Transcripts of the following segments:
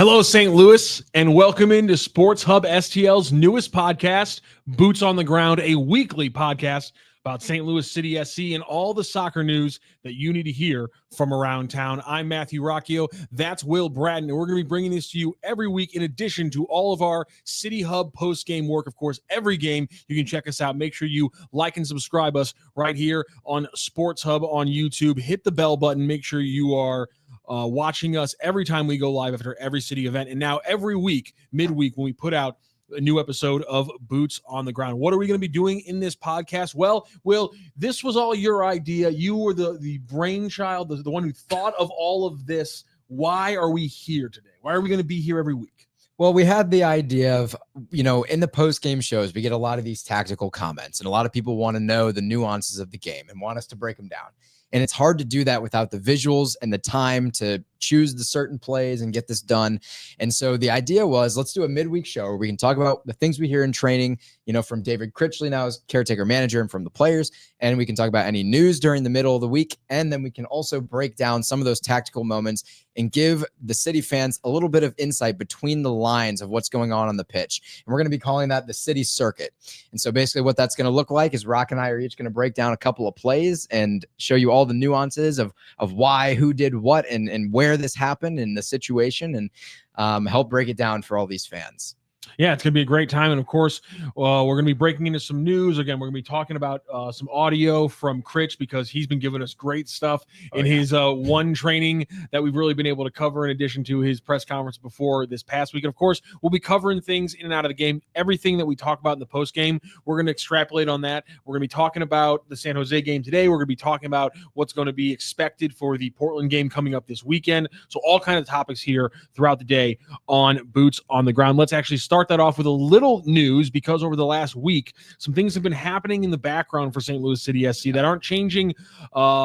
Hello, St. Louis, and welcome into Sports Hub STL's newest podcast, Boots on the Ground, a weekly podcast about St. Louis City SC and all the soccer news that you need to hear from around town. I'm Matthew Rocchio. That's Will Bratton, and we're going to be bringing this to you every week in addition to all of our City Hub post-game work. Of course, every game, you can check us out. Make sure you like and subscribe us right here on Sports Hub on YouTube. Hit the bell button. Make sure you are watching us every time we go live after every city event. And now every week, midweek, when we put out a new episode of Boots on the Ground. What are we going to be doing in this podcast? Well, Will, this was all your idea. You were the brainchild, the one who thought of all of this. Why are we here today? Why are we going to be here every week? Well, we had the idea of, in the post-game shows, we get a lot of these tactical comments, and a lot of people want to know the nuances of the game and want us to break them down. And it's hard to do that without the visuals and the time to choose the certain plays and get this done. And so the idea was, let's do a midweek show where we can talk about the things we hear in training, from David Critchley now as caretaker manager and from the players. And we can talk about any news during the middle of the week. And then we can also break down some of those tactical moments and give the City fans a little bit of insight between the lines of what's going on the pitch. And we're going to be calling that the City Circuit. And so basically what that's going to look like is Rock and I are each going to break down a couple of plays and show you all the nuances of why, who did what, and where this happened in the situation, and help break it down for all these fans. Yeah, it's going to be a great time. And of course, we're going to be breaking into some news. Again, we're going to be talking about some audio from Critch because he's been giving us great stuff in his one training that we've really been able to cover in addition to his press conference before this past week. And of course, we'll be covering things in and out of the game. Everything that we talk about in the post game, we're going to extrapolate on that. We're going to be talking about the San Jose game today. We're going to be talking about what's going to be expected for the Portland game coming up this weekend. So all kinds of topics here throughout the day on Boots on the Ground. Let's actually start that off with a little news because over the last week, some things have been happening in the background for St. Louis City SC that aren't changing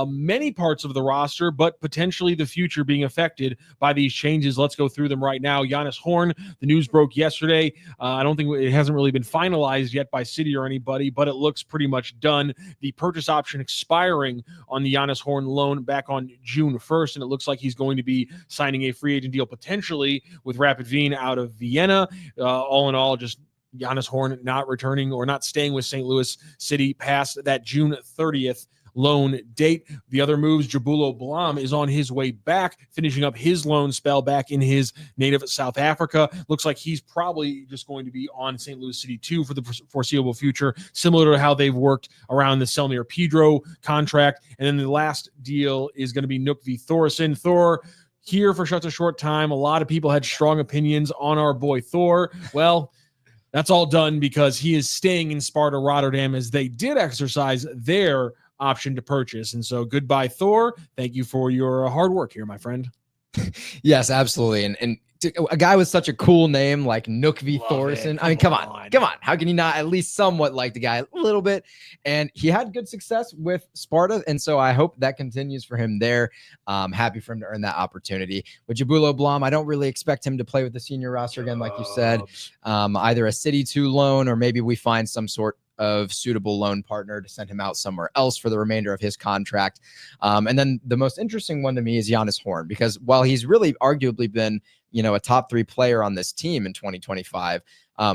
many parts of the roster, but potentially the future being affected by these changes. Let's go through them right now. Giannis Horn, the news broke yesterday. I don't think it hasn't really been finalized yet by City or anybody, but it looks pretty much done. The purchase option expiring on the Giannis Horn loan back on June 1st, and it looks like he's going to be signing a free agent deal potentially with Rapid Wien out of Vienna. All in all, just Giannis Horn not returning or not staying with St. Louis City past that June 30th loan date. The other moves, Jabulo Blom is on his way back, finishing up his loan spell back in his native South Africa. Looks like he's probably just going to be on St. Louis City 2 for the foreseeable future, similar to how they've worked around the Selmir Pedro contract. And then the last deal is going to be Nook v. Thorson. Thor here for such a short time. A lot of people had strong opinions on our boy Thor. Well, that's all done because he is staying in Sparta Rotterdam as they did exercise their option to purchase. And so goodbye, Thor. Thank you for your hard work here, my friend. Yes, absolutely. And a guy with such a cool name like Nook v. Thorson. I mean, come on. How can you not at least somewhat like the guy a little bit? And he had good success with Sparta. And so I hope that continues for him there. Happy for him to earn that opportunity. With Jabulo Blom, I don't really expect him to play with the senior roster again, like you said. Either a City 2 loan or maybe we find some sort of suitable loan partner to send him out somewhere else for the remainder of his contract. And then the most interesting one to me is Giannis Horn, because while he's really arguably been, a top 3 player on this team in 2025,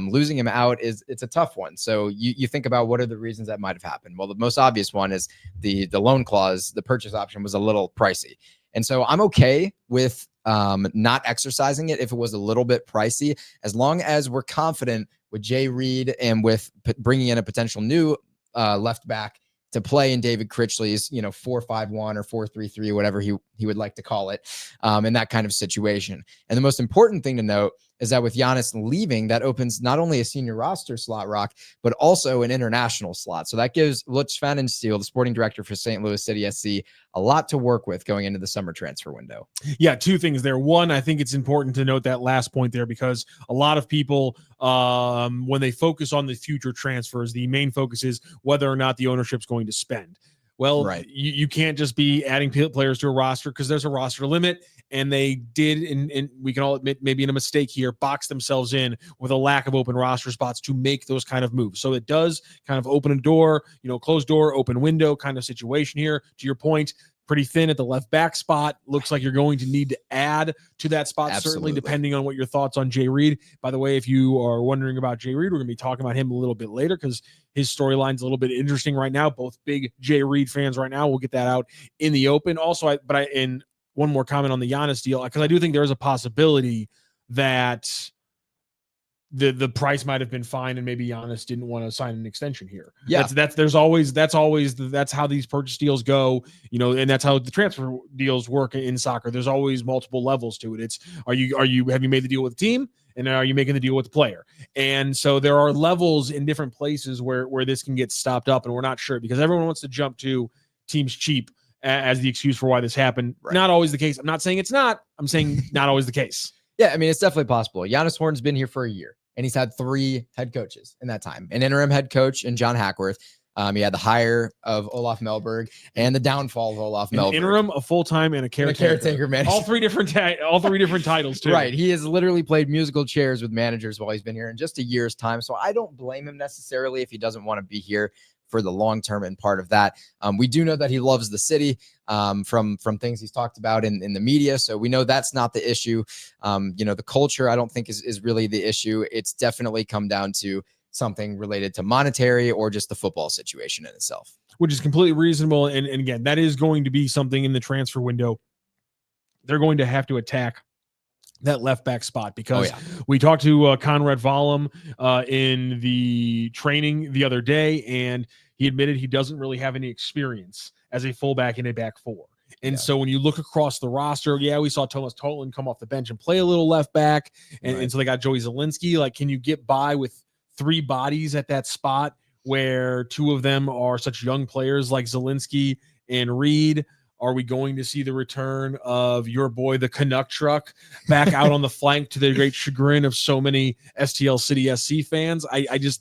losing him out it's a tough one. So you think about what are the reasons that might have happened. Well, the most obvious one is the loan clause, the purchase option was a little pricey. And so I'm okay with not exercising it if it was a little bit pricey, as long as we're confident with Jay Reed and with bringing in a potential new left back to play in David Critchley's, 4-5-1 or 4-3-3, whatever he would like to call it, in that kind of situation. And the most important thing to note is that with Giannis leaving, that opens not only a senior roster slot, Rock, but also an international slot. So that gives Lutz Pfannenstiel, the sporting director for St. Louis City SC, a lot to work with going into the summer transfer window. Yeah, 2 things there. One, I think it's important to note that last point there because a lot of people, when they focus on the future transfers, the main focus is whether or not the ownership's going to spend. Well, right. You can't just be adding players to a roster because there's a roster limit. And they did, and we can all admit maybe in a mistake here, box themselves in with a lack of open roster spots to make those kind of moves. So it does kind of open a door, closed door, open window kind of situation here. To your point, pretty thin at the left back spot. Looks like you're going to need to add to that spot, certainly depending on what your thoughts on Jay Reed. By the way, if you are wondering about Jay Reed, we're going to be talking about him a little bit later because his storyline's a little bit interesting right now. Both big Jay Reed fans right now. We'll get that out in the open. Also, and one more comment on the Giannis deal, because I do think there's a possibility that the price might have been fine and maybe Giannis didn't want to sign an extension here. Yeah. That's how these purchase deals go, and that's how the transfer deals work in soccer. There's always multiple levels to it. It's have you made the deal with the team, and are you making the deal with the player? And so there are levels in different places where this can get stopped up, and we're not sure because everyone wants to jump to teams cheap as the excuse for why this happened. Right. Not always the case. I'm not saying it's not. I'm saying not always the case. Yeah, I mean, it's definitely possible. Giannis Horn's been here for a year. And he's had 3 head coaches in that time. An interim head coach in John Hackworth. He had the hire of Olaf Melberg and the downfall of Olaf Melberg. Interim, a full-time, and a caretaker manager. All three different titles too. Right. He has literally played musical chairs with managers while he's been here in just a year's time. So I don't blame him necessarily if he doesn't want to be here for the long term and part of that. We do know that he loves the city from things he's talked about in the media. So we know that's not the issue. The culture I don't think is really the issue. It's definitely come down to something related to monetary or just the football situation in itself. Which is completely reasonable. And again, that is going to be something in the transfer window. They're going to have to attack that left back spot because we talked to Conrad Vollum in the training the other day, and he admitted he doesn't really have any experience as a fullback in a back four. And so when you look across the roster, we saw Thomas Tolan come off the bench and play a little left back. And so they got Joey Zielinski. Like, can you get by with 3 bodies at that spot where 2 of them are such young players like Zielinski and Reed? Are we going to see the return of your boy, the Canuck truck, back out on the flank to the great chagrin of so many STL City SC fans?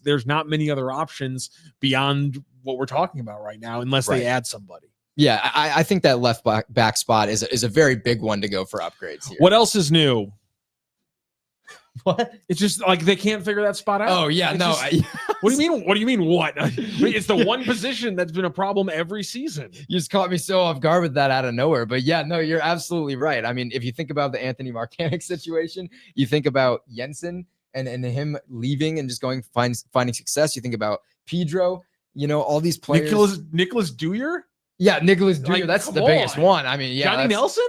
There's not many other options beyond what we're talking about right now, unless they add somebody. Yeah, I think that left back spot is a very big one to go for upgrades here. What else is new? What? It's just like they can't figure that spot out. Oh yeah, what do you mean? What do you mean? What? It's the one position that's been a problem every season. You just caught me so off guard with that out of nowhere. But yeah, no, you're absolutely right. I mean, if you think about the Anthony Marcanic situation, you think about Jensen and him leaving and just going finding success. You think about Pedro. All these players. Nicholas Dewar. Yeah, Nicholas Dewar. That's the biggest one. I mean, Johnny Nelson.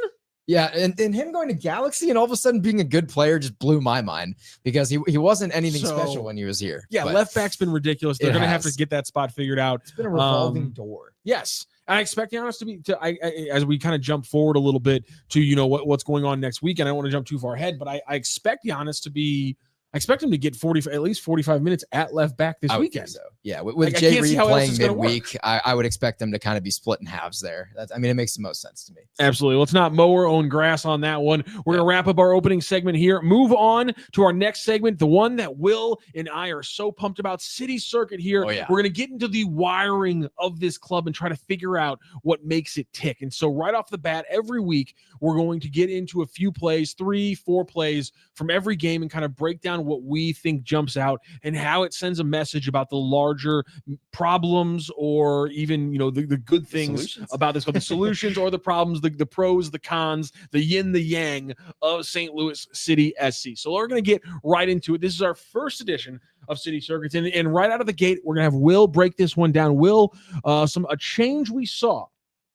Yeah, and him going to Galaxy and all of a sudden being a good player just blew my mind because he wasn't anything special when he was here. Yeah, left back's been ridiculous. They're going to have to get that spot figured out. It's been a revolving door. Yes. And I expect Giannis to be as we kind of jump forward a little bit to what's going on next week. And I don't want to jump too far ahead, but I expect Giannis to be. I expect him to get at least 45 minutes at left back this weekend. So. Yeah, with Jay Reed playing midweek, I would expect them to kind of be split in halves there. It makes the most sense to me. Absolutely. Let's not mow our own grass on that one. We're going to wrap up our opening segment here. Move on to our next segment, the one that Will and I are so pumped about, City Circuit here. We're going to get into the wiring of this club and try to figure out what makes it tick. And so right off the bat, every week, we're going to get into a few plays, 3-4 plays from every game and kind of break down what we think jumps out and how it sends a message about the larger problems or even the good things about this, the solutions or the problems, the pros, the cons, the yin, the yang of St. Louis City SC. So we're going to get right into it. This is our first edition of City Circuits, and right out of the gate, we're going to have Will break this one down. Will, a change we saw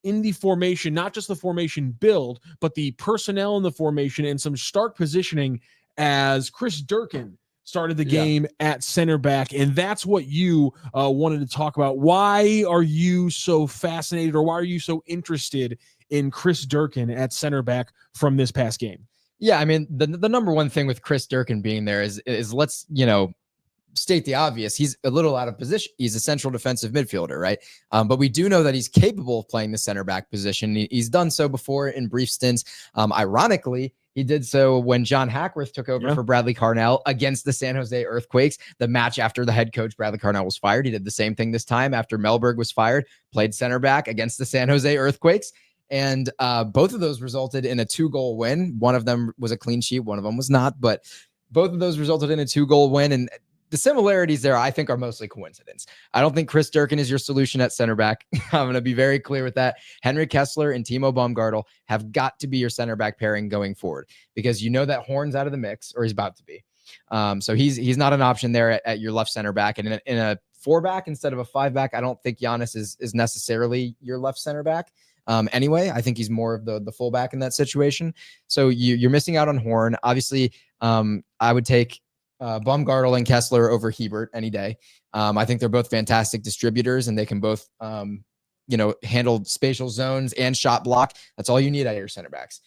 in the formation, not just the formation build, but the personnel in the formation and some stark positioning as Chris Durkin started the game at center back. And that's what you wanted to talk about. Why are you so fascinated, or why are you so interested in Chris Durkin at center back from this past game? Yeah, I mean, the number one thing with Chris Durkin being there is let's, state the obvious. He's a little out of position. He's a central defensive midfielder, right? But we do know that he's capable of playing the center back position. He's done so before in brief stints. Ironically, he did so when John Hackworth took over for Bradley Carnell against the San Jose Earthquakes, the match after the head coach Bradley Carnell was fired. He did the same thing this time after Melberg was fired, played center back against the San Jose Earthquakes. And both of those resulted in a 2-goal win. One of them was a clean sheet. One of them was not, but both of those resulted in a 2-goal win. And the similarities there, I think, are mostly coincidence. I don't think Chris Durkin is your solution at center back. I'm going to be very clear with that. Henry Kessler and Timo Baumgartel have got to be your center back pairing going forward, because you know that Horn's out of the mix, or he's about to be. So he's not an option there at your left center back. And in a 4-back instead of a 5-back, I don't think Giannis is necessarily your left center back. Anyway, I think he's more of the fullback in that situation. So you're missing out on Horn. Obviously, I would take Baumgartel and Kessler over Hebert any day. I think they're both fantastic distributors, and they can both, handle spatial zones and shot block. That's all you need out of your center backs.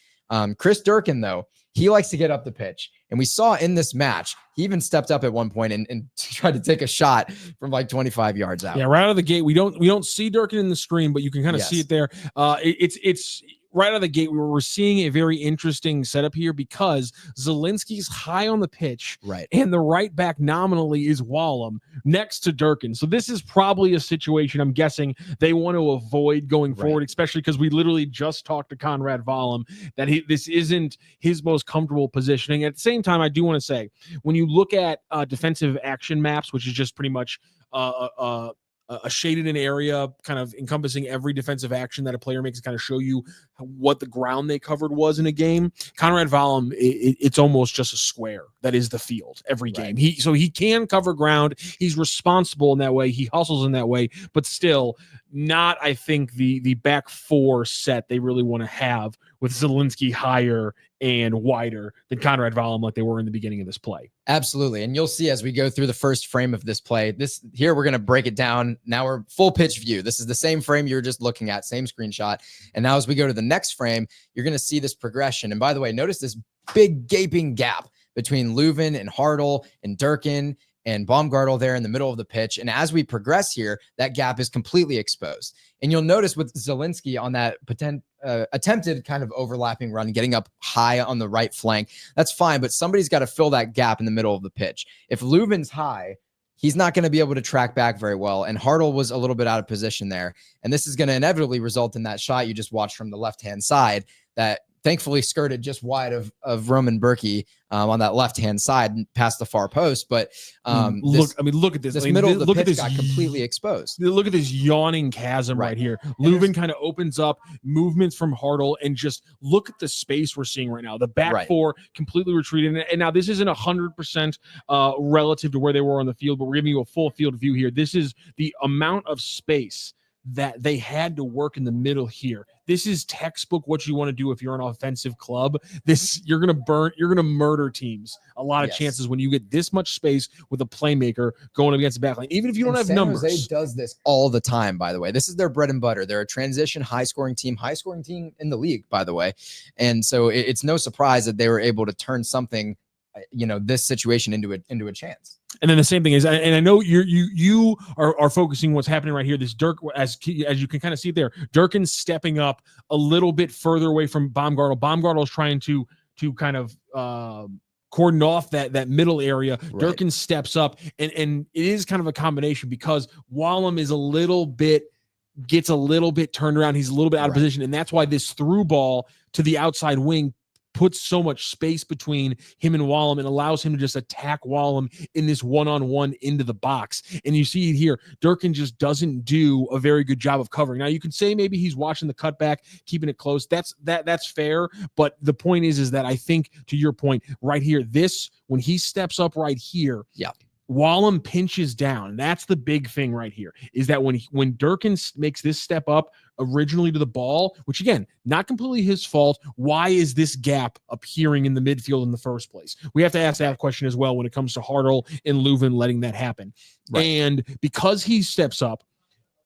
Chris Durkin, though, he likes to get up the pitch. And we saw in this match, he even stepped up at one point and tried to take a shot from like 25 yards out. Yeah, right out of the gate. We don't see Durkin in the screen, but you can kind of see it there. It's right out of the gate. We're seeing a very interesting setup here, because Zielinski's high on the pitch, right, and the right back nominally is Wallem next to Durkin. So this is probably a situation I'm guessing they want to avoid going forward, especially because we literally just talked to Conrad Wallem that this isn't his most comfortable positioning. At the same time, I do want to say, when you look at defensive action maps, which is just pretty much a shaded in area kind of encompassing every defensive action that a player makes to kind of show you what the ground they covered was in a game. Conrad Wallem, it's almost just a square that is the field every game. He can cover ground. He's responsible in that way. He hustles in that way, but still not, I think, the back four set they really want to have with Zielinski higher and wider than Conrad Wallem like they were in the beginning of this play. Absolutely. And you'll see as we go through the first frame of this play, here we're going to break it down. Now we're full pitch view. This is the same frame you're just looking at, same screenshot. And now as we go to the next frame, you're going to see this progression. And by the way, notice this big gaping gap between Leuven and Hartl and Durkin and Baumgartel there in the middle of the pitch. And as we progress here, that gap is completely exposed. And you'll notice with Zielinski on that attempted kind of overlapping run, getting up high on the right flank, that's fine, but somebody's got to fill that gap in the middle of the pitch. If Leuven's high, he's not going to be able to track back very well. And Hartl was a little bit out of position there. And this is going to inevitably result in that shot you just watched from the left-hand side that thankfully skirted just wide of Roman Berkey on that left-hand side past the far post. But look at this. This middle of the pitch got completely exposed. Look at this yawning chasm right here. Leuven kind of opens up movements from Hartl, and just look at the space we're seeing right now. The back four completely retreated. And now this isn't 100% relative to where they were on the field, but we're giving you a full field view here. This is the amount of space that they had to work in the middle here. This is textbook what you want to do if you're an offensive club. You're going to murder teams a lot of chances when you get this much space with a playmaker going against the backline, even if you don't have numbers. San Jose does this all the time, by the way. This is their bread and butter. They're a transition high-scoring team in the league, by the way. And so it's no surprise that they were able to turn something, this situation into a chance. And then the same thing is, and I know you are focusing what's happening right here. This Dirk, as you can kind of see there, Durkin's stepping up a little bit further away from Baumgartel. Baumgartel is trying to kind of cordon off that middle area. Right. Durkin steps up, and it is kind of a combination because Wallem gets a little bit turned around. He's a little bit out of position, and that's why this through ball to the outside wing puts so much space between him and Wallem and allows him to just attack Wallem in this one-on-one into the box. And you see it here. Durkin just doesn't do a very good job of covering. Now, you can say maybe he's watching the cutback, keeping it close. That's fair. But the point is that I think, to your point, right here, when he steps up right here, Wallem pinches down. That's the big thing right here, is that when Durkin makes this step up originally to the ball, which again, not completely his fault, why is this gap appearing in the midfield in the first place? We have to ask that question as well when it comes to Hartl and Leuven letting that happen. Right. And because he steps up,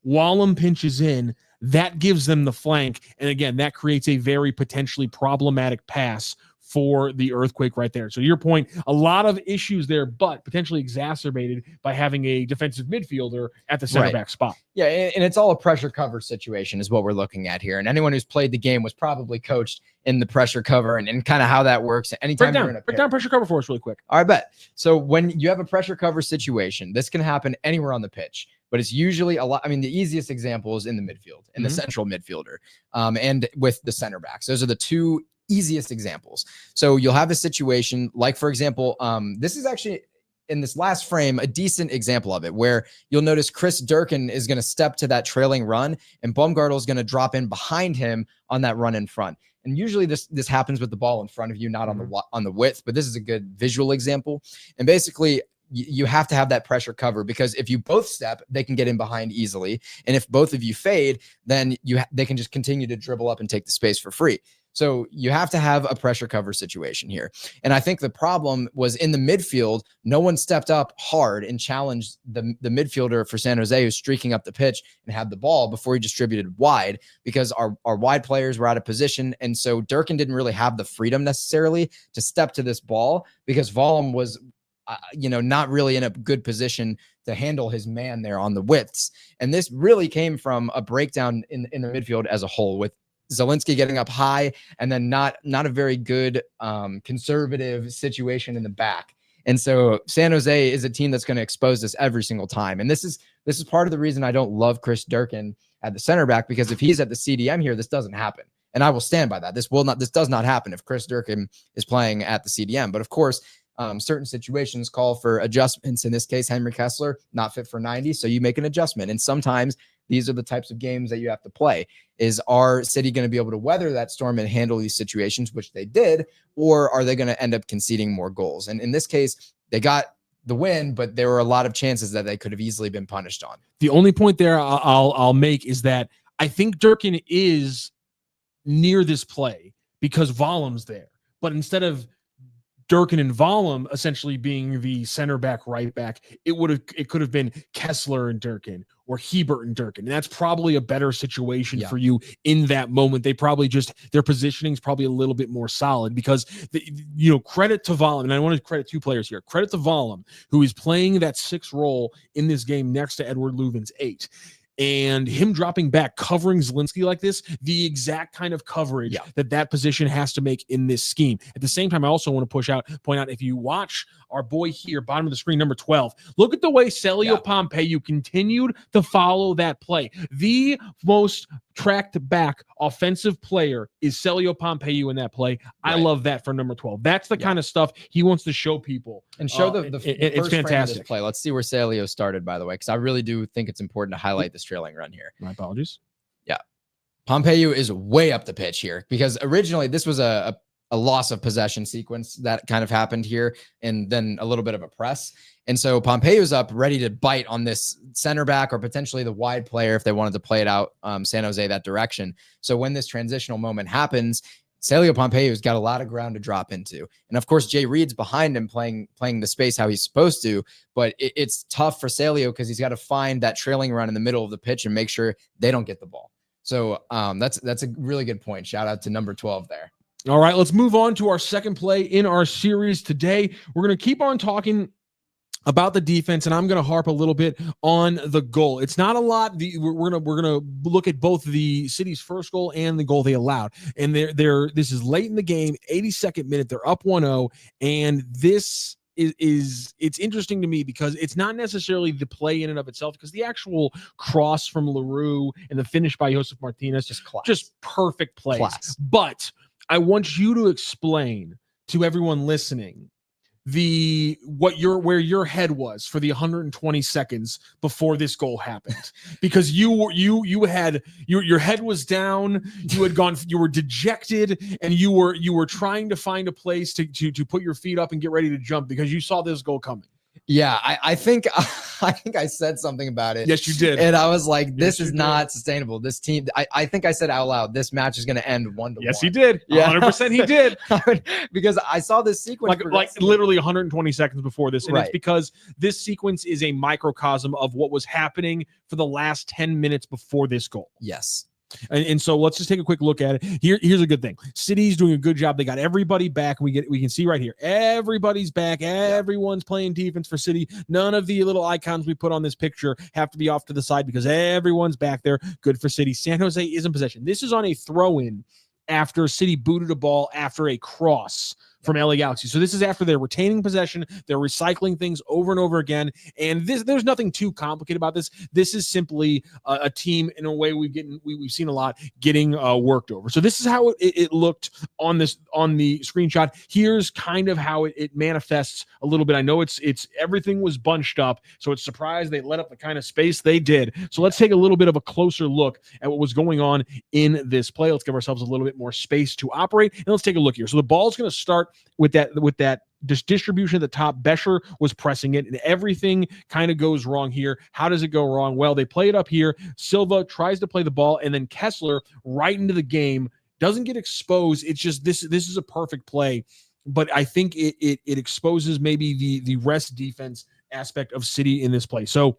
Wallem pinches in, that gives them the flank. And again, that creates a very potentially problematic pass for the Earthquake right there. So to your point, a lot of issues there, but potentially exacerbated by having a defensive midfielder at the center back spot. Yeah, and it's all a pressure cover situation is what we're looking at here. And anyone who's played the game was probably coached in the pressure cover and kind of how that works. Anytime break down pressure cover for us really quick. All right, bet. So when you have a pressure cover situation, this can happen anywhere on the pitch, but it's usually a lot. I mean, the easiest example is in the midfield, in the central midfielder, and with the center backs. Those are the two easiest examples. So you'll have a situation like, for example, this is actually in this last frame, a decent example of it where you'll notice Chris Durkin is going to step to that trailing run and Baumgartel is going to drop in behind him on that run in front. And usually this happens with the ball in front of you, not on the width, but this is a good visual example. And basically you have to have that pressure cover, because if you both step, they can get in behind easily. And if both of you fade, then they can just continue to dribble up and take the space for free. So you have to have a pressure cover situation here. And I think the problem was in the midfield, no one stepped up hard and challenged the midfielder for San Jose, who's streaking up the pitch and had the ball before he distributed wide, because our wide players were out of position. And so Durkin didn't really have the freedom necessarily to step to this ball, because Vollum was, not really in a good position to handle his man there on the widths. And this really came from a breakdown in the midfield as a whole, with Zielinski getting up high and then not a very good conservative situation in the back. And so San Jose is a team that's going to expose this every single time. And this is part of the reason I don't love Chris Durkin at the center back, because if he's at the CDM here, this doesn't happen. And I will stand by that. This does not happen if Chris Durkin is playing at the CDM. But of course, certain situations call for adjustments. In this case, Henry Kessler, not fit for 90. So you make an adjustment. And sometimes these are the types of games that you have to play. Is our City going to be able to weather that storm and handle these situations, which they did, or are they going to end up conceding more goals? And in this case, they got the win, but there were a lot of chances that they could have easily been punished on. The only point there I'll make is that I think Durkin is near this play because Vollum's there. But instead of Durkin and Vollum essentially being the center back, right back, it could have been Kessler and Durkin or Hebert and Durkin. And that's probably a better situation for you in that moment. They probably their positioning is probably a little bit more solid, because credit to Vollum. And I want to credit two players here. Credit to Vollum, who is playing that 6 role in this game next to Edward Leuven's 8. And him dropping back, covering Zielinski like this, the exact kind of coverage that position has to make in this scheme. At the same time, I also want to point out, if you watch our boy here, bottom of the screen, number 12, look at the way Celio Pompeu continued to follow that play. The most tracked back offensive player is Celio Pompeu in that play. Right. I love that for number 12. That's the kind of stuff he wants to show people. And show the it's fantastic play. Let's see where Celio started, by the way, because I really do think it's important to highlight this trailing run here. My apologies. Yeah. Pompeu is way up the pitch here, because originally this was a loss of possession sequence that kind of happened here, and then a little bit of a press. And so Pompeu's up ready to bite on this center back or potentially the wide player if they wanted to play it out San Jose that direction. So when this transitional moment happens, Celio Pompeu's got a lot of ground to drop into. And of course, Jay Reed's behind him playing the space how he's supposed to, but it's tough for Celio because he's got to find that trailing run in the middle of the pitch and make sure they don't get the ball. So that's a really good point. Shout out to number 12 there. All right, let's move on to our second play in our series today. We're going to keep on talking about the defense, and I'm going to harp a little bit on the goal. It's not a lot. We're gonna look at both the City's first goal and the goal they allowed. And this is late in the game, 82nd minute. They're up 1-0, and this it's interesting to me because it's not necessarily the play in and of itself, because the actual cross from LaRue and the finish by Josef Martinez, just perfect plays. Class. But I want you to explain to everyone listening where your head was for the 120 seconds before this goal happened, because your head was down, you were dejected, and you were trying to find a place to put your feet up and get ready to jump because you saw this goal coming. Yeah, I think I said something about it. Yes, you did. And I was like, this is not sustainable. This team, I think I said out loud, this match is going to end 1-1. Yes, he did. Yeah. 100% he did. Because I saw this sequence. Like literally 120 seconds before this. And right. It's because this sequence is a microcosm of what was happening for the last 10 minutes before this goal. Yes. And so let's just take a quick look at it. Here's a good thing. City's doing a good job. They got everybody back. We can see right here. Everybody's back. Everyone's playing defense for City. None of the little icons we put on this picture have to be off to the side because everyone's back there. Good for City. San Jose is in possession. This is on a throw-in after City booted a ball after a cross from LA Galaxy. So this is after they're retaining possession, they're recycling things over and over again, and there's nothing too complicated about this. This is simply a team in a way we've seen a lot getting worked over. So this is how it looked on the screenshot. Here's kind of how it manifests a little bit. I know it's everything was bunched up, so it's surprised they let up the kind of space they did. So let's take a little bit of a closer look at what was going on in this play. Let's give ourselves a little bit more space to operate, and let's take a look here. So the ball's going to start with that distribution at the top. Bescher was pressing it, and everything kind of goes wrong here. How does it go wrong? Well, they play it up here. Silva tries to play the ball, and then Kessler right into the game doesn't get exposed. It's just this is a perfect play, but I think it exposes maybe the rest defense aspect of City in this play. So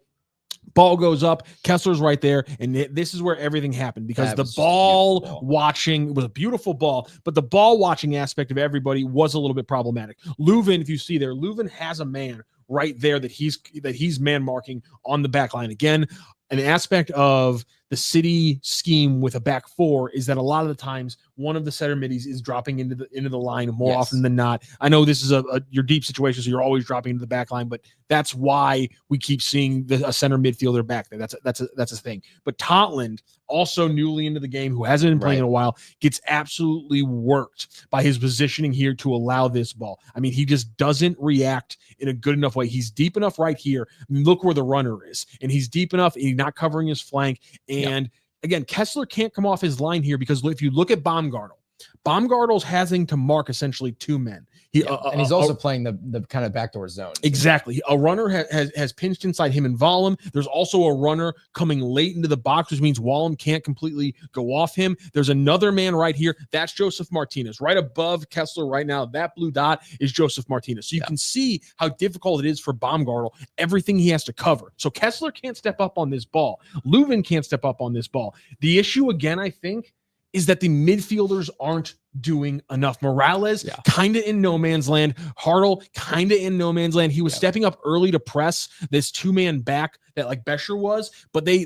ball goes up, Kessler's right there, and this is where everything happened, because the ball watching was a beautiful ball, but the ball watching aspect of everybody was a little bit problematic. Leuven, if you see there, Leuven has a man right there that he's man marking on the back line. Again, an aspect of the City scheme with a back four is that a lot of the times one of the center middies is dropping into the line more often than not. I know this is your deep situation, so you're always dropping into the back line, but that's why we keep seeing a center midfielder back there. That's a thing. But Totland, also newly into the game, who hasn't been playing in a while, gets absolutely worked by his positioning here to allow this ball. I mean, he just doesn't react in a good enough way. He's deep enough right here. I mean, look where the runner is, and he's deep enough, and he's not covering his flank. And again, Kessler can't come off his line here, because if you look at Baumgartel's having to mark essentially two men. And he's also playing the kind of backdoor zone. Exactly. A runner has pinched inside him and Wallem. There's also a runner coming late into the box, which means Wallem can't completely go off him. There's another man right here. That's Joseph Martinez. Right above Kessler right now, that blue dot is Joseph Martinez. So you can see how difficult it is for Baumgartel, everything he has to cover. So Kessler can't step up on this ball. Leuven can't step up on this ball. The issue, again, I think, is that the midfielders aren't doing enough. Morales kind of in no man's land. Hartl kind of in no man's land. He was stepping up early to press this two-man back that like Bescher was, but they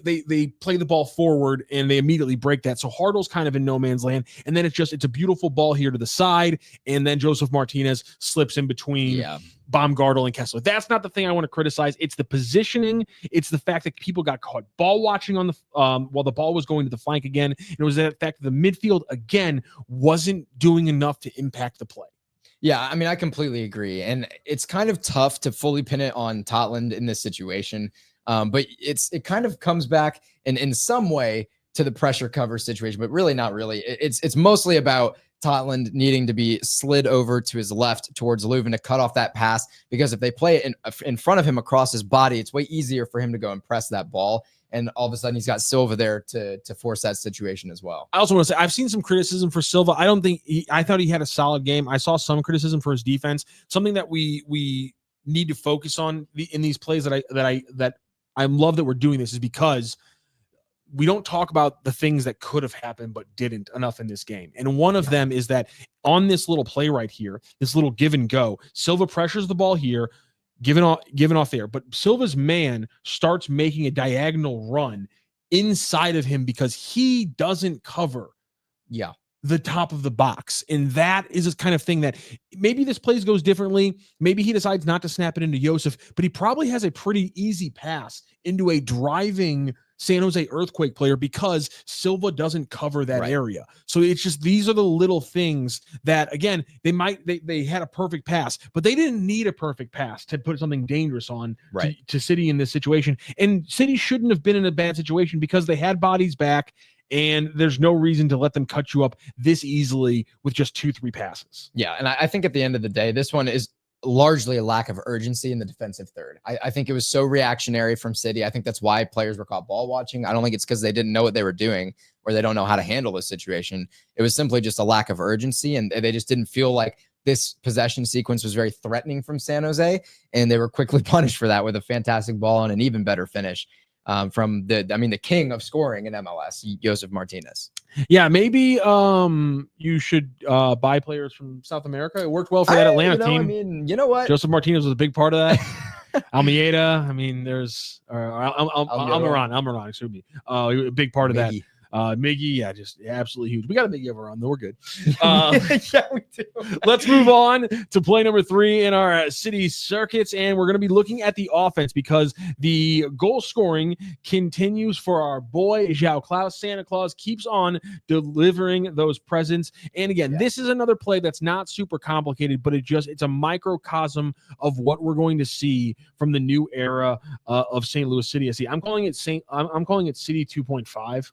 play the ball forward and they immediately break that. So Hartl's kind of in no man's land. And then it's a beautiful ball here to the side. And then Joseph Martinez slips in between Baumgartel and Kessler. That's not the thing I want to criticize. It's the positioning. It's the fact that people got caught ball watching on the while the ball was going to the flank again. And it was the fact that the midfield again wasn't doing enough to impact the play. Yeah, I mean, I completely agree. And it's kind of tough to fully pin it on Totland in this situation. But it kind of comes back in some way to the pressure cover situation, but really not really. It's mostly about Totland needing to be slid over to his left towards Leuven to cut off that pass, because if they play it in front of him across his body, it's way easier for him to go and press that ball. And all of a sudden he's got Silva there to force that situation as well. I also want to say I've seen some criticism for Silva. I thought he had a solid game. I saw some criticism for his defense. Something that we need to focus on in these plays that I love that we're doing this is because we don't talk about the things that could have happened but didn't enough in this game. And one of them is that on this little play right here, this little give and go, Silva pressures the ball here, given off there. But Silva's man starts making a diagonal run inside of him because he doesn't cover the top of the box. And that is a kind of thing that maybe this plays goes differently. Maybe he decides not to snap it into Joseph, but he probably has a pretty easy pass into a driving San Jose Earthquake player because Silva doesn't cover that area. So it's just, these are the little things that, again, they had a perfect pass, but they didn't need a perfect pass to put something dangerous on to City in this situation. And City shouldn't have been in a bad situation because they had bodies back, and there's no reason to let them cut you up this easily with just 2-3 passes. Yeah, and I think at the end of the day, this one is largely a lack of urgency in the defensive third. I think it was so reactionary from City. I think that's why players were caught ball watching. I don't think it's because they didn't know what they were doing or they don't know how to handle the situation. It was simply just a lack of urgency, and they just didn't feel like this possession sequence was very threatening from San Jose, and they were quickly punished for that with a fantastic ball and an even better finish from the king of scoring in MLS, Joseph Martinez. Yeah, maybe you should buy players from South America. It worked well for that Atlanta team. I mean, you know what? Joseph Martinez was a big part of that. Almeida. I mean, there's Almiron. Excuse me. A big part of that. Miggy, just absolutely huge. We got a Miggy over on, though. We're good. Yeah, we do. Let's move on to play number 3 in our city circuits, and we're going to be looking at the offense because the goal scoring continues for our boy João Klaus. Santa Claus keeps on delivering those presents, and again, this is another play that's not super complicated, but it's a microcosm of what we're going to see from the new era of St. Louis City SC. I'm calling it City 2.5.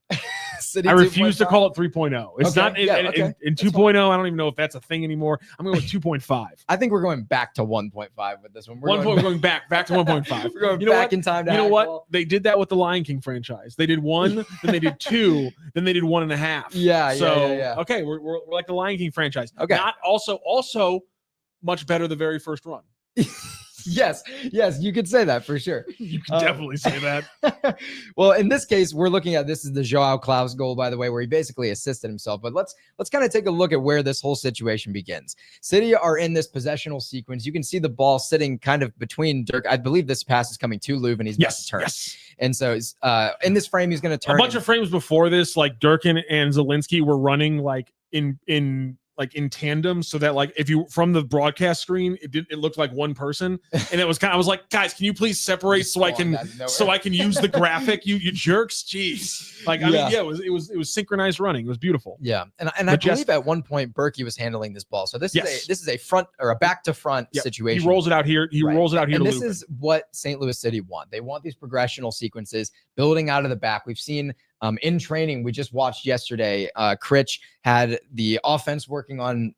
City I refuse 2.5? to call it 3.0. It's Okay, not okay. in 2.0. I don't even know if that's a thing anymore. I'm going with 2.5. I think we're going back to 1.5 with this one. We're going back to 1.5. We're going You know back what? in time. You know what? They did that with the Lion King franchise. They did 1, then they did 2, then they did 1.5. Yeah. Okay, we're like the Lion King franchise. Okay. Not also much better the very first run. Yes, you could say that for sure. You can definitely say that. Well, in this case, we're looking at this is the João Klaus goal, by the way, where he basically assisted himself. But let's kind of take a look at where this whole situation begins. City are in this possessional sequence. You can see the ball sitting kind of between Dirk. I believe this pass is coming to Leuven. He's about to turn. Yes. And so in this frame, he's going to turn. A bunch of frames before this, like Durkin and Zelensky were running like in tandem, so that like if you from the broadcast screen it looked like one person, and it was I was like, guys, can you please separate so I can use the graphic, you jerks. Jeez. Like I mean, it was synchronized running. It was beautiful. Yeah. And I believe at one point Berkey was handling this ball. So this is a front or a back to front situation. He rolls it out here. Rolls it out here. And to this is what St. Louis City want. They want these progressional sequences building out of the back. We've seen in training, we just watched yesterday, Critch had the offense working on,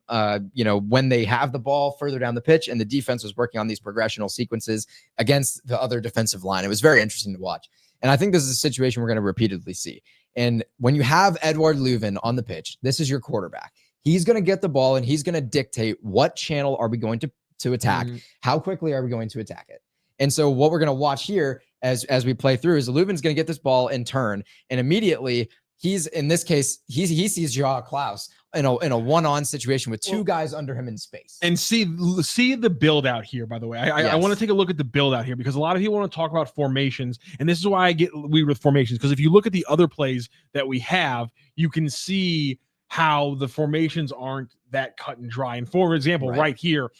when they have the ball further down the pitch, and the defense was working on these progressional sequences against the other defensive line. It was very interesting to watch. And I think this is a situation we're going to repeatedly see. And when you have Edouard Leuven on the pitch, this is your quarterback. He's going to get the ball and he's going to dictate what channel are we going to attack, how quickly are we going to attack it. And so what we're going to watch here as we play through is Leuven's going to get this ball in turn, and immediately he's in this case he sees João Klaus in a one-on situation with two guys under him in space. And see the build out here, by the way. I want to take a look at the build out here because a lot of people want to talk about formations, and this is why I get weird with formations, because if you look at the other plays that we have, you can see how the formations aren't that cut and dry. And for example, right here,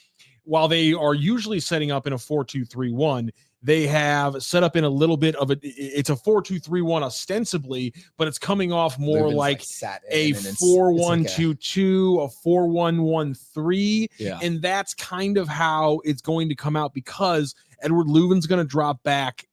while they are usually setting up in a 4-2-3-1, they have set up in a little bit of it's a 4-2-3-1 ostensibly, but it's coming off more Leuven's like a 4-1-2-2, a 4-1-1-3. Yeah. And that's kind of how it's going to come out, because Edouard Leuven's going to drop back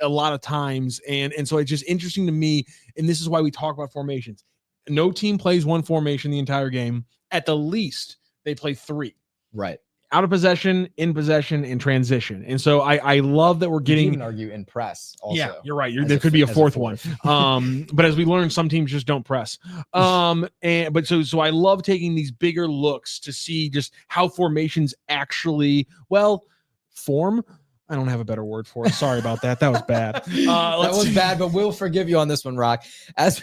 a lot of times. And so it's just interesting to me. And this is why we talk about formations. No team plays one formation the entire game. At the least, they play 3. Right. Out of possession, in possession, in transition. And so I love that we're getting. You can argue in press also. Yeah, you're right. There could be a fourth one. But as we learned, some teams just don't press. So I love taking these bigger looks to see just how formations actually form. I don't have a better word for it. Sorry about that. That was bad. That was bad, but we'll forgive you on this one, Rock. As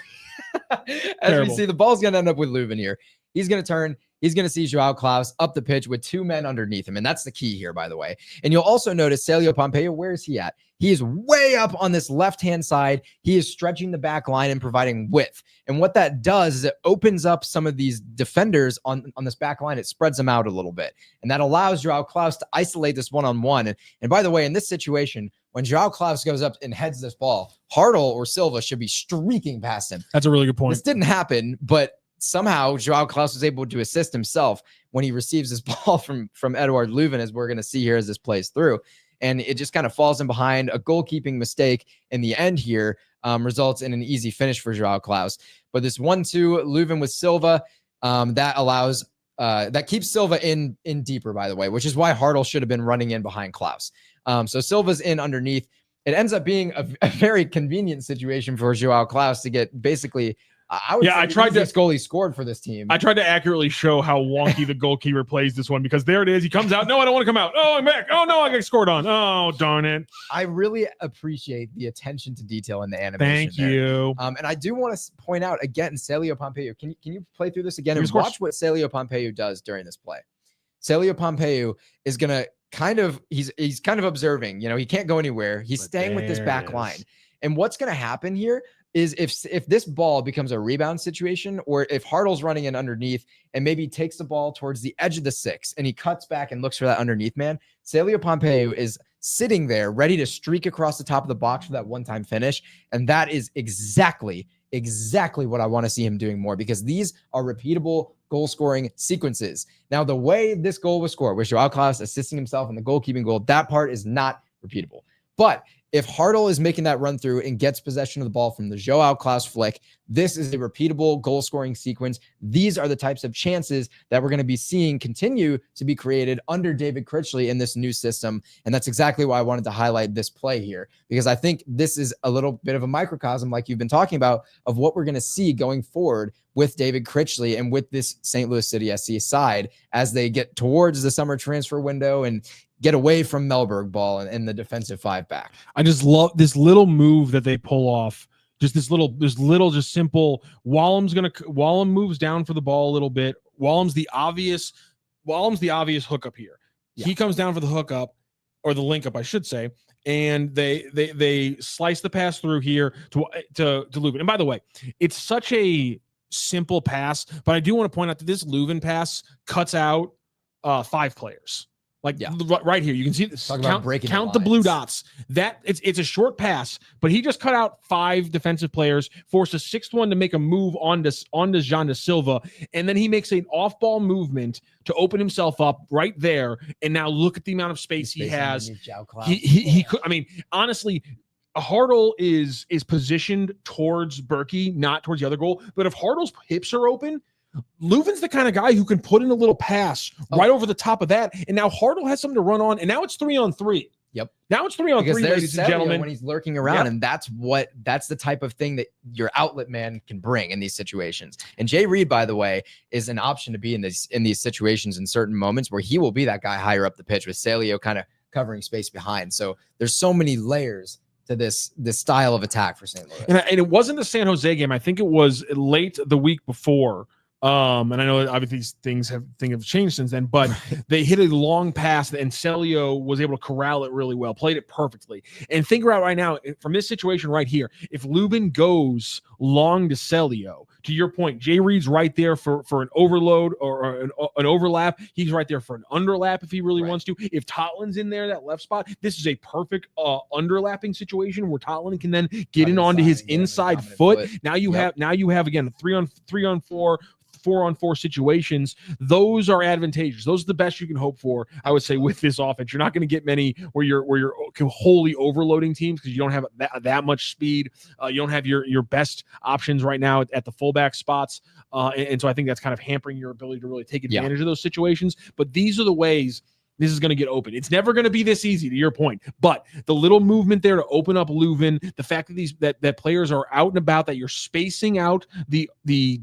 we see, the ball's gonna end up with Leuven here. He's gonna turn. He's going to see João Klaus up the pitch with 2 men underneath him. And that's the key here, by the way. And you'll also notice Celio Pompeo, where is he at? He is way up on this left-hand side. He is stretching the back line and providing width. And what that does is it opens up some of these defenders on this back line. It spreads them out a little bit. And that allows João Klaus to isolate this one-on-one. And by the way, in this situation, when João Klaus goes up and heads this ball, Hartle or Silva should be streaking past him. That's a really good point. This didn't happen, but somehow João Klaus was able to assist himself when he receives this ball from Edouard Leuven, as we're going to see here as this plays through. And it just kind of falls in behind. A goalkeeping mistake in the end here results in an easy finish for João Klaus. But this 1-2 Leuven with Silva, that keeps Silva in deeper, by the way, which is why Hartle should have been running in behind Klaus. So Silva's in underneath. It ends up being a very convenient situation for João Klaus to get basically I tried to goalie scored for this team. I tried to accurately show how wonky the goalkeeper plays this one, because there it is. He comes out. No, I don't want to come out. Oh, I'm back. Oh no, I got scored on. Oh, darn it. I really appreciate the attention to detail in the animation. Thank you. And I do want to point out again, Celio Pompeo. Can you play through this again and watch what Celio Pompeo does during this play? Celio Pompeo is gonna he's kind of observing. He can't go anywhere. He's staying with this back line. And what's gonna happen here is if this ball becomes a rebound situation, or if Hartle's running in underneath and maybe takes the ball towards the edge of the 6 and he cuts back and looks for that underneath man, Celio Pompeu is sitting there ready to streak across the top of the box for that one-time finish. And that is exactly what I want to see him doing more, because these are repeatable goal scoring sequences. Now, the way this goal was scored with Joao Klaus assisting himself in the goalkeeping goal, that part is not repeatable. But if Hartle is making that run through and gets possession of the ball from the Joao Klaus flick, this is a repeatable goal scoring sequence. These are the types of chances that we're going to be seeing continue to be created under David Critchley in this new system. And that's exactly why I wanted to highlight this play here, because I think this is a little bit of a microcosm, like you've been talking about, of what we're going to see going forward with David Critchley and with this St. Louis City SC side as they get towards the summer transfer window and get away from Melberg ball and the defensive 5-back. I just love this little move that they pull off. Just this little, just simple. Wallum moves down for the ball a little bit. Wallum's the obvious hookup here. Yeah. He comes down for the hookup, or the link up, I should say, and they slice the pass through here to Leuven. And by the way, it's such a simple pass, but I do want to point out that this Leuven pass cuts out 5 players. Like right here, you can see this. Count the blue dots. That it's a short pass, but he just cut out 5 defensive players, forced a 6th one to make a move onto Jean da Silva, and then he makes an off-ball movement to open himself up right there. And now look at the amount of space he has. He could. I mean, honestly, Hartle is positioned towards Berkey, not towards the other goal. But if Hartle's hips are open, Leuven's the kind of guy who can put in a little pass right over the top of that. And now Hartle has something to run on. And now it's 3-on-3. Yep. Now it's 3-on-3, ladies and gentlemen. When he's lurking around, and that's the type of thing that your outlet man can bring in these situations. And Jay Reed, by the way, is an option to be in these situations in certain moments where he will be that guy higher up the pitch with Celio kind of covering space behind. So there's so many layers to this style of attack for St. Louis. And it wasn't the San Jose game. I think it was late the week before. And I know obviously things have changed since then, but they hit a long pass and Celio was able to corral it really well, played it perfectly. And think about right now, from this situation right here, if Leuven goes long to Celio, to your point, Jay Reed's right there for an overload or an overlap. He's right there for an underlap if he really wants to. If Tottenham's in there, that left spot, this is a perfect underlapping situation where Tottenham can then get in onto his inside foot. Now you have again 3-on-4, 4-on-4 situations. Those are advantageous. Those are the best you can hope for, I would say, with this offense. You're not going to get many where you're wholly overloading teams because you don't have that much speed. You don't have your best options right now at the fullback spots. And so I think that's kind of hampering your ability to really take advantage of those situations. But these are the ways this is going to get open. It's never going to be this easy, to your point. But the little movement there to open up Leuven, the fact that that players are out and about, that you're spacing out the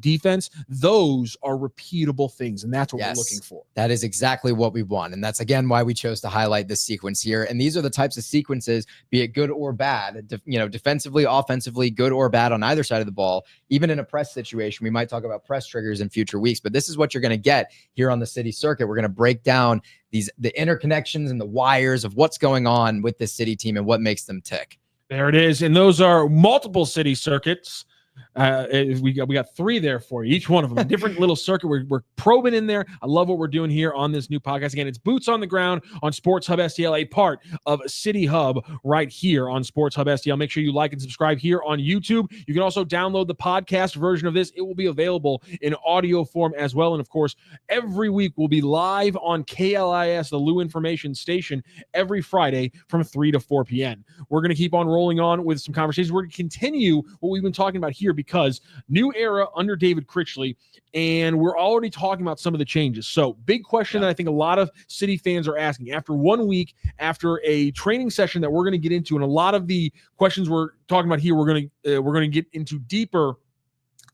defense, those are repeatable things, and that's what we're looking for. That is exactly what we want, and that's again why we chose to highlight this sequence here. And these are the types of sequences, be it good or bad, defensively, offensively, good or bad on either side of the ball. Even in a press situation, we might talk about press triggers in future weeks, but this is what you're going to get here on the City Circuit. We're going to break down the interconnections and the wires of what's going on with this City team and what makes them tick. There it is. And those are multiple City circuits. We got 3 there for you, each one of them a different little circuit. We're probing in there. I love what we're doing here on this new podcast. Again, it's Boots on the Ground on Sports Hub STL, a part of City Hub right here on Sports Hub STL. Make sure you like and subscribe here on YouTube. You can also download the podcast version of this. It will be available in audio form as well. And of course, every week we'll be live on KLIS, the Lou Information Station, every Friday from 3 to 4 p.m. We're going to keep on rolling on with some conversations. We're going to continue what we've been talking about here, because new era under David Critchley, and we're already talking about some of the changes. So big question that I think a lot of City fans are asking after 1 week, after a training session that we're going to get into, and a lot of the questions we're talking about here, we're going to get into deeper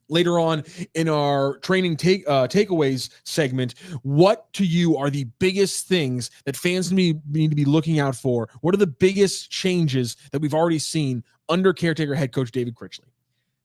later on in our training takeaways segment. What to you are the biggest things that fans need to be looking out for? What are the biggest changes that we've already seen under caretaker head coach David Critchley?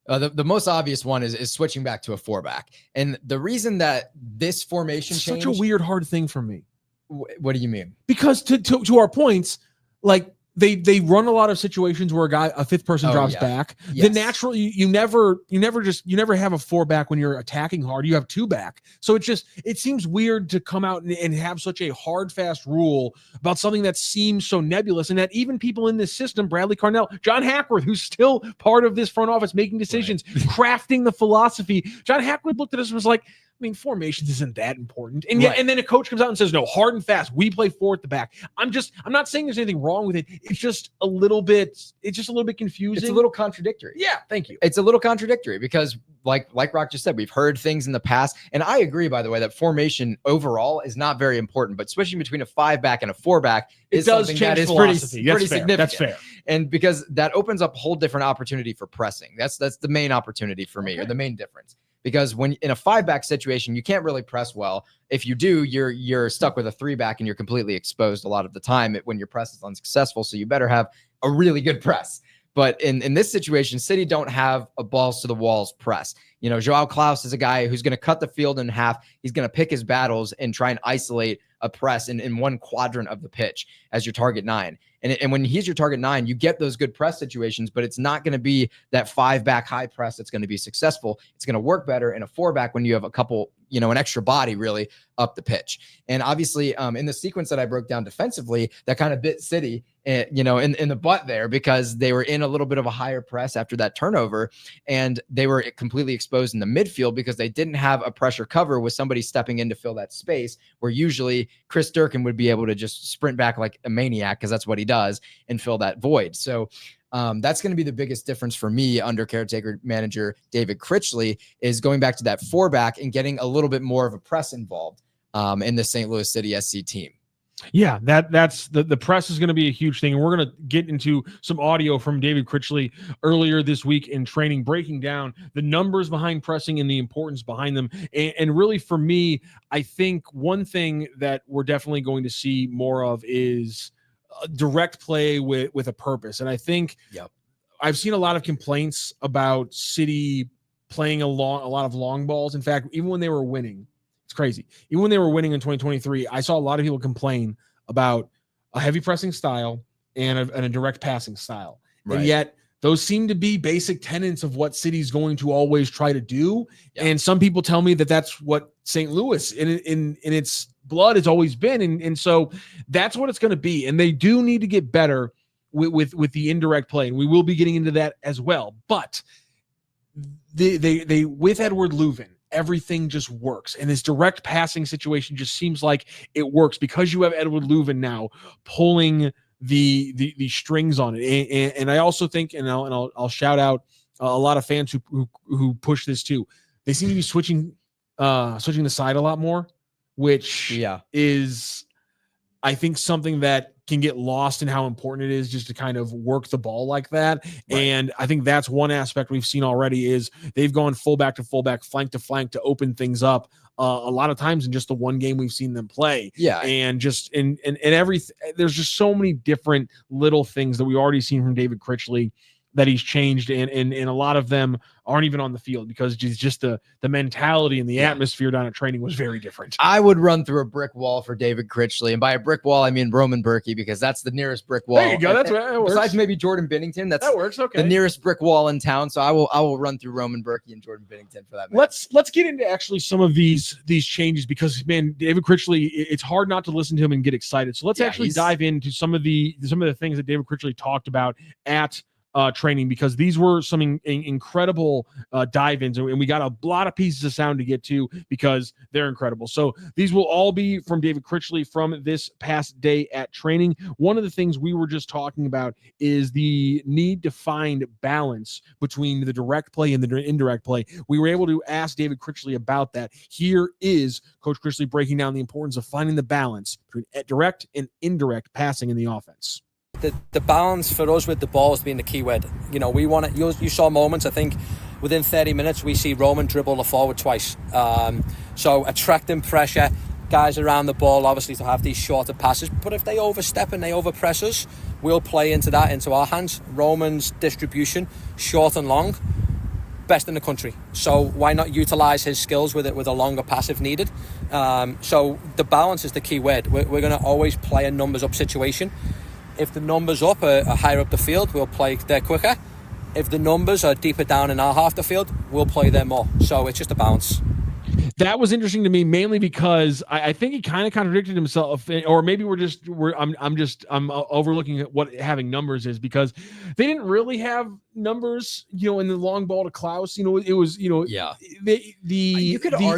The most obvious one is switching back to a 4-back. And the reason that this formation changed... Such a weird, hard thing for me. What do you mean? Because to our points, like they run a lot of situations where a fifth person drops back. Yes. The natural you never have a 4 back when you're attacking hard. You have 2 back. So it seems weird to come out and have such a hard, fast rule about something that seems so nebulous, and that even people in this system, Bradley Carnell, John Hackworth, who's still part of this front office making decisions, crafting the philosophy. John Hackworth looked at us and was like, I mean, formations isn't that important. And yet, and then a coach comes out and says, no, hard and fast. We play 4 at the back. I'm not saying there's anything wrong with it. It's just a little bit confusing. It's a little contradictory. Yeah. Thank you. It's a little contradictory because like Rock just said, we've heard things in the past. And I agree, by the way, that formation overall is not very important, but switching between a 5 back and a 4 back is something that is pretty significant. That's fair. And because that opens up a whole different opportunity for pressing. That's the main opportunity for me, or the main difference. Because when in a 5 back situation, you can't really press well. If you do, you're stuck with a 3 back and you're completely exposed a lot of the time when your press is unsuccessful. So you better have a really good press. But in this situation, City don't have a balls to the walls press. You know, Joao Klaus is a guy who's going to cut the field in half. He's going to pick his battles and try and isolate a press in one quadrant of the pitch as your target 9. And when he's your target 9, you get those good press situations, but it's not going to be that 5 back high press that's going to be successful. It's going to work better in a 4 back when you have a couple, an extra body really up the pitch. And obviously in the sequence that I broke down defensively, that kind of bit City, in the butt there, because they were in a little bit of a higher press after that turnover, and they were completely exposed in the midfield because they didn't have a pressure cover with somebody stepping in to fill that space, where usually Chris Durkin would be able to just sprint back like a maniac, because that's what he does, and fill that void. So that's going to be the biggest difference for me under caretaker manager David Critchley, is going back to that 4 back and getting a little bit more of a press involved in the St. Louis City SC team. Yeah, that's the press is going to be a huge thing. And we're going to get into some audio from David Critchley earlier this week in training, breaking down the numbers behind pressing and the importance behind them. And really, for me, I think one thing that we're definitely going to see more of is direct play with a purpose. And I think I've seen a lot of complaints about City playing a lot of long balls. In fact, even when they were winning, it's crazy. Even when they were winning in 2023, I saw a lot of people complain about a heavy pressing style and a direct passing style. Right. And yet those seem to be basic tenets of what City's going to always try to do. Yeah. And some people tell me that that's what St. Louis in its blood has always been. And so that's what it's going to be. And they do need to get better with the indirect play. And we will be getting into that as well. But they with Edward Leuven, everything just works. And this direct passing situation just seems like it works because you have Edward Leuven now pulling the strings on it. And I also think, and I'll shout out a lot of fans who push this too. They seem to be switching the side a lot more, which is, I think, something that can get lost in how important it is just to kind of work the ball like that. Right. And I think that's one aspect we've seen already is they've gone fullback to fullback, flank to flank to open things up a lot of times in just the one game we've seen them play. Yeah. And just in everything, there's just so many different little things that we already seen from David Critchley that he's changed, and a lot of them aren't even on the field because just the mentality and the atmosphere down at training was very different. I would run through a brick wall for David Critchley, and by a brick wall I mean Roman Berkey, because that's the nearest brick wall. There you go. That's what that works. Besides maybe Jordan Binnington, that works. Okay, the nearest brick wall in town. So I will run through Roman Berkey and Jordan Binnington for that matter. Let's get into actually some of these changes, because man, David Critchley, it's hard not to listen to him and get excited. So let's actually dive into some of the things that David Critchley talked about at training, because these were some incredible dive-ins, and we got a lot of pieces of sound to get to because they're incredible. So these will all be from David Critchley from this past day at training. One of the things we were just talking about is the need to find balance between the direct play and the indirect play. We were able to ask David Critchley about that. Here is Coach Critchley breaking down the importance of finding the balance between direct and indirect passing in the offense. The balance for us with the ball has been the key word. We want it. You saw moments, I think, within 30 minutes, we see Roman dribble the forward twice. So attracting pressure, guys around the ball, obviously, to have these shorter passes. But if they overstep and they overpress us, we'll play into our hands. Roman's distribution, short and long, best in the country. So why not utilize his skills with a longer pass if needed? So the balance is the key word. We're going to always play a numbers up situation. If the numbers are higher up the field, we'll play there quicker. If the numbers are deeper down in our half of the field, we'll play there more. So it's just a balance. That was interesting to me, mainly because I think he kind of contradicted himself, or maybe I'm overlooking what having numbers is, because they didn't really have numbers, in the long ball to Klaus. It was, the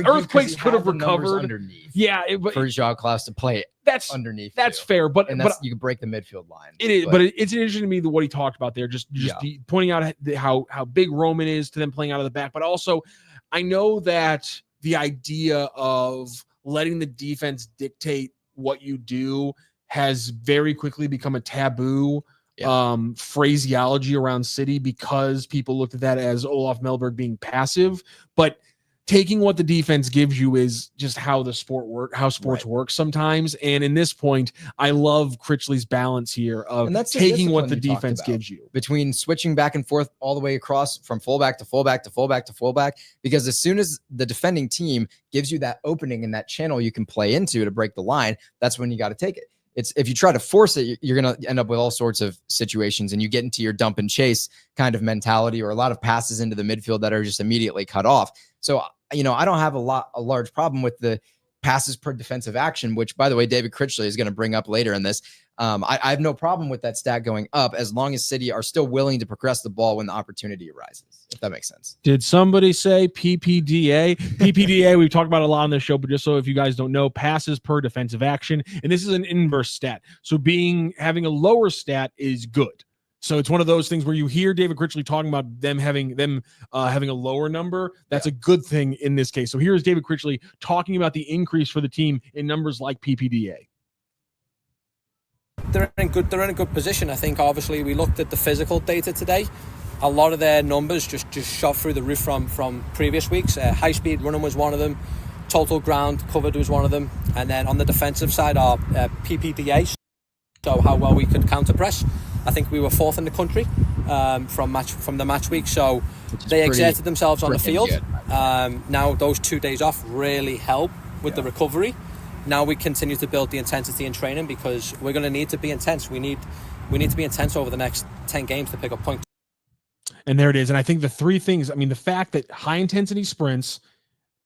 Earthquakes could have recovered underneath. Yeah, for Jacques Klaus to play it that's underneath. That's fair, but you can break the midfield line. It is, but it's interesting to me what he talked about there, just pointing out how big Roman is to them playing out of the back, but also I know that the idea of letting the defense dictate what you do has very quickly become a taboo phraseology around City, because people looked at that as Olaf Melberg being passive. But taking what the defense gives you is just how sports work sometimes. And in this point, I love Critchley's balance here of taking what the defense gives you, between switching back and forth all the way across from fullback to fullback to fullback to fullback, because as soon as the defending team gives you that opening and that channel you can play into to break the line, that's when you got to take it. If you try to force it, you're going to end up with all sorts of situations, and you get into your dump and chase kind of mentality, or a lot of passes into the midfield that are just immediately cut off. So, I don't have a large problem with the passes per defensive action, which, by the way, David Critchley is going to bring up later in this. I have no problem with that stat going up, as long as City are still willing to progress the ball when the opportunity arises, if that makes sense. Did somebody say PPDA? PPDA, we've talked about a lot on this show, but just so if you guys don't know, passes per defensive action. And this is an inverse stat. So having a lower stat is good. So it's one of those things where you hear David Critchley talking about them having a lower number. That's a good thing in this case. So here's David Critchley talking about the increase for the team in numbers like PPDA. They're in a good position. I think obviously we looked at the physical data today. A lot of their numbers just shot through the roof from previous weeks. High speed running was one of them. Total ground covered was one of them. And then on the defensive side, our PPDA, so how well we could counter press. I think we were fourth in the country from the match week. So they exerted themselves on the field. Now those 2 days off really help with the recovery. Now we continue to build the intensity in training, because we're going to need to be intense. We need to be intense over the next 10 games to pick up points. And there it is. And I think the three things, the fact that high intensity sprints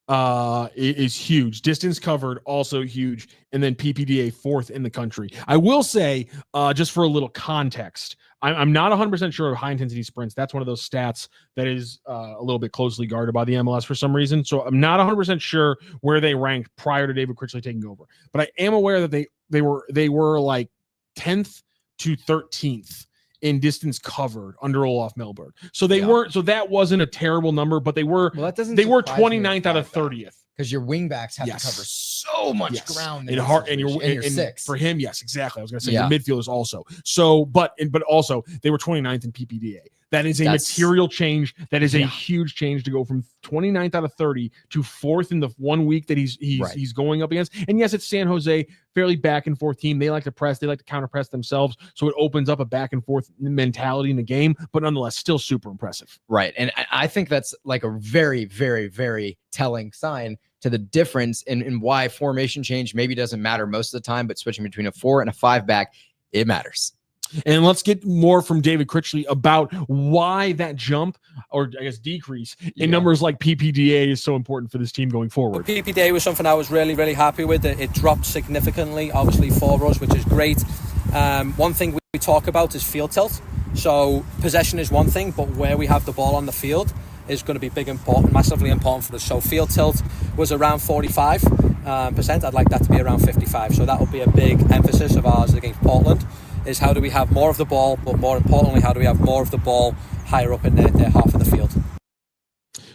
is huge. Distance covered, also huge. And then PPDA fourth in the country. I will say, just for a little context, I'm not 100% sure of high intensity sprints. That's one of those stats that is a little bit closely guarded by the MLS for some reason. So I'm not 100% sure where they ranked prior to David Critchley taking over. But I am aware that they were like 10th to 13th in distance covered under Olaf Melberg. So they weren't. So that wasn't a terrible number, but they were. Well, that doesn't. They were 29th out of 30th. Because your wingbacks have to cover so much ground, and you're six. For him, yes, exactly. I was going to say the midfielders also. So, but also they were 29th in PPDA. That is a material change. That is a huge change to go from 29th out of 30 to fourth in the 1 week that he's going up against. And yes, it's San Jose, fairly back and forth team. They like to press. They like to counter press themselves. So it opens up a back and forth mentality in the game, but nonetheless, still super impressive. Right. And I think that's like a very, very, very telling sign to the difference in why formation change maybe doesn't matter most of the time, but switching between a 4 and a 5 back, it matters. And let's get more from David Critchley about why that jump, or I guess decrease, in numbers like PPDA is so important for this team going forward. PPDA was something I was really, really happy with. It dropped significantly, obviously, for us, which is great. One thing we talk about is field tilt. So possession is one thing, but where we have the ball on the field is going to be massively important for us. So field tilt was around 45%. I'd like that to be around 55. So that will be a big emphasis of ours against Portland, is how do we have more of the ball, but more importantly, how do we have more of the ball higher up in their half of the field.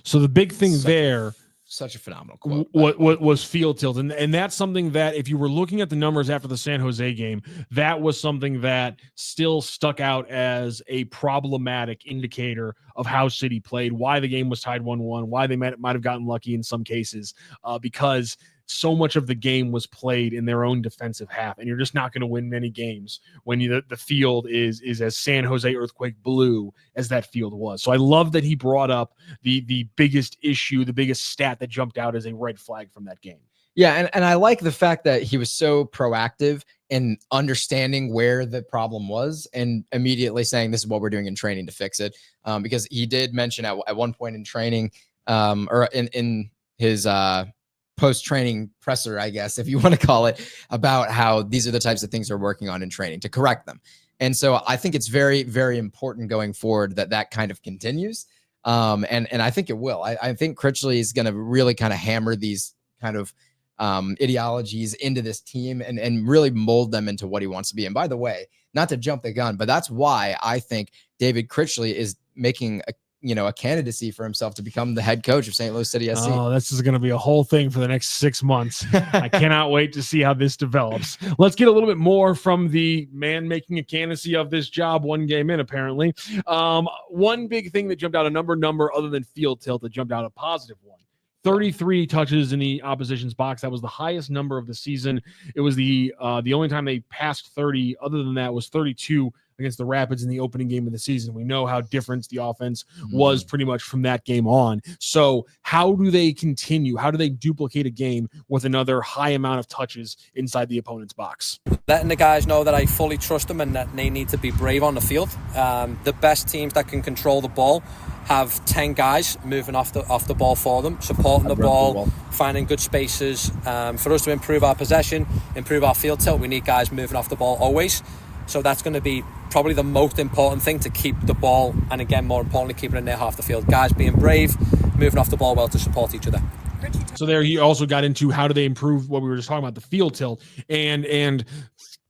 So the big thing such a phenomenal quote. What was field tilt, and that's something that if you were looking at the numbers after the San Jose game, that was something that still stuck out as a problematic indicator of how City played, why the game was tied 1-1, why they might have gotten lucky in some cases, because so much of the game was played in their own defensive half, and you're just not going to win many games when the field is as San Jose Earthquake blue as that field was. So I love that he brought up the biggest issue, the biggest stat that jumped out as a red flag from that game. Yeah, and I like the fact that he was so proactive and understanding where the problem was and immediately saying, this is what we're doing in training to fix it. Because he did mention at one point in training, or in his post-training presser, I guess, if you want to call it, about how these are the types of things they're working on in training to correct them. And so I think it's very, very important going forward that kind of continues. And I think it will. I think Critchley is going to really kind of hammer these kind of ideologies into this team and really mold them into what he wants to be. And by the way, not to jump the gun, but that's why I think David Critchley is making a candidacy for himself to become the head coach of St. Louis City SC. Oh, this is going to be a whole thing for the next 6 months. I cannot wait to see how this develops. Let's get a little bit more from the man making a candidacy of this job one game in, apparently. One big thing that jumped out, a number other than field tilt, that jumped out, a positive one. 33 touches in the opposition's box. That was the highest number of the season. It was the only time they passed 30. Other than that was 32 against the Rapids in the opening game of the season. We know how different the offense was pretty much from that game on. So how do they continue? How do they duplicate a game with another high amount of touches inside the opponent's box? Letting the guys know that I fully trust them and that they need to be brave on the field. The best teams that can control the ball have 10 guys moving off the ball for them, supporting the ball, finding good spaces. For us to improve our possession, improve our field tilt, we need guys moving off the ball always. So that's going to be probably the most important thing, to keep the ball, and again, more importantly, keeping it near half the field. Guys being brave, moving off the ball well to support each other. So there he also got into how do they improve what we were just talking about, the field tilt. And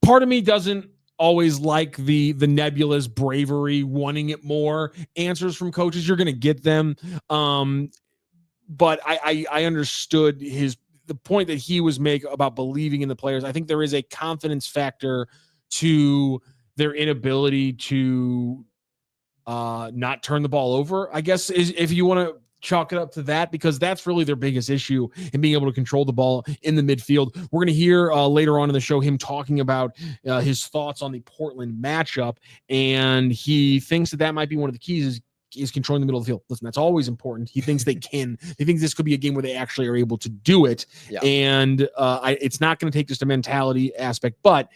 part of me doesn't always like the nebulous bravery, wanting it more answers from coaches. You're going to get them. But I understood the point that he was making about believing in the players. I think there is a confidence factor to their inability to not turn the ball over, I guess, is if you want to chalk it up to that, because that's really their biggest issue in being able to control the ball in the midfield. We're going to hear later on in the show him talking about his thoughts on the Portland matchup, and he thinks that might be one of the keys is controlling the middle of the field. Listen, that's always important. He thinks they can. He thinks this could be a game where they actually are able to do it, and it's not going to take just a mentality aspect, but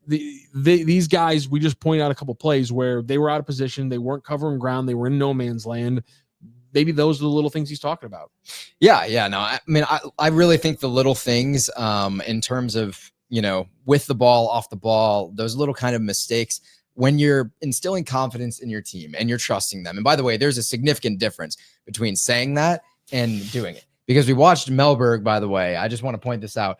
these guys, we just pointed out a couple plays where they were out of position, they weren't covering ground, they were in no man's land. Maybe those are the little things he's talking about. No, I mean, I really think the little things in terms of, with the ball, off the ball, those little kind of mistakes, when you're instilling confidence in your team and you're trusting them. And by the way, there's a significant difference between saying that and doing it, because we watched Melberg, by the way, I just want to point this out,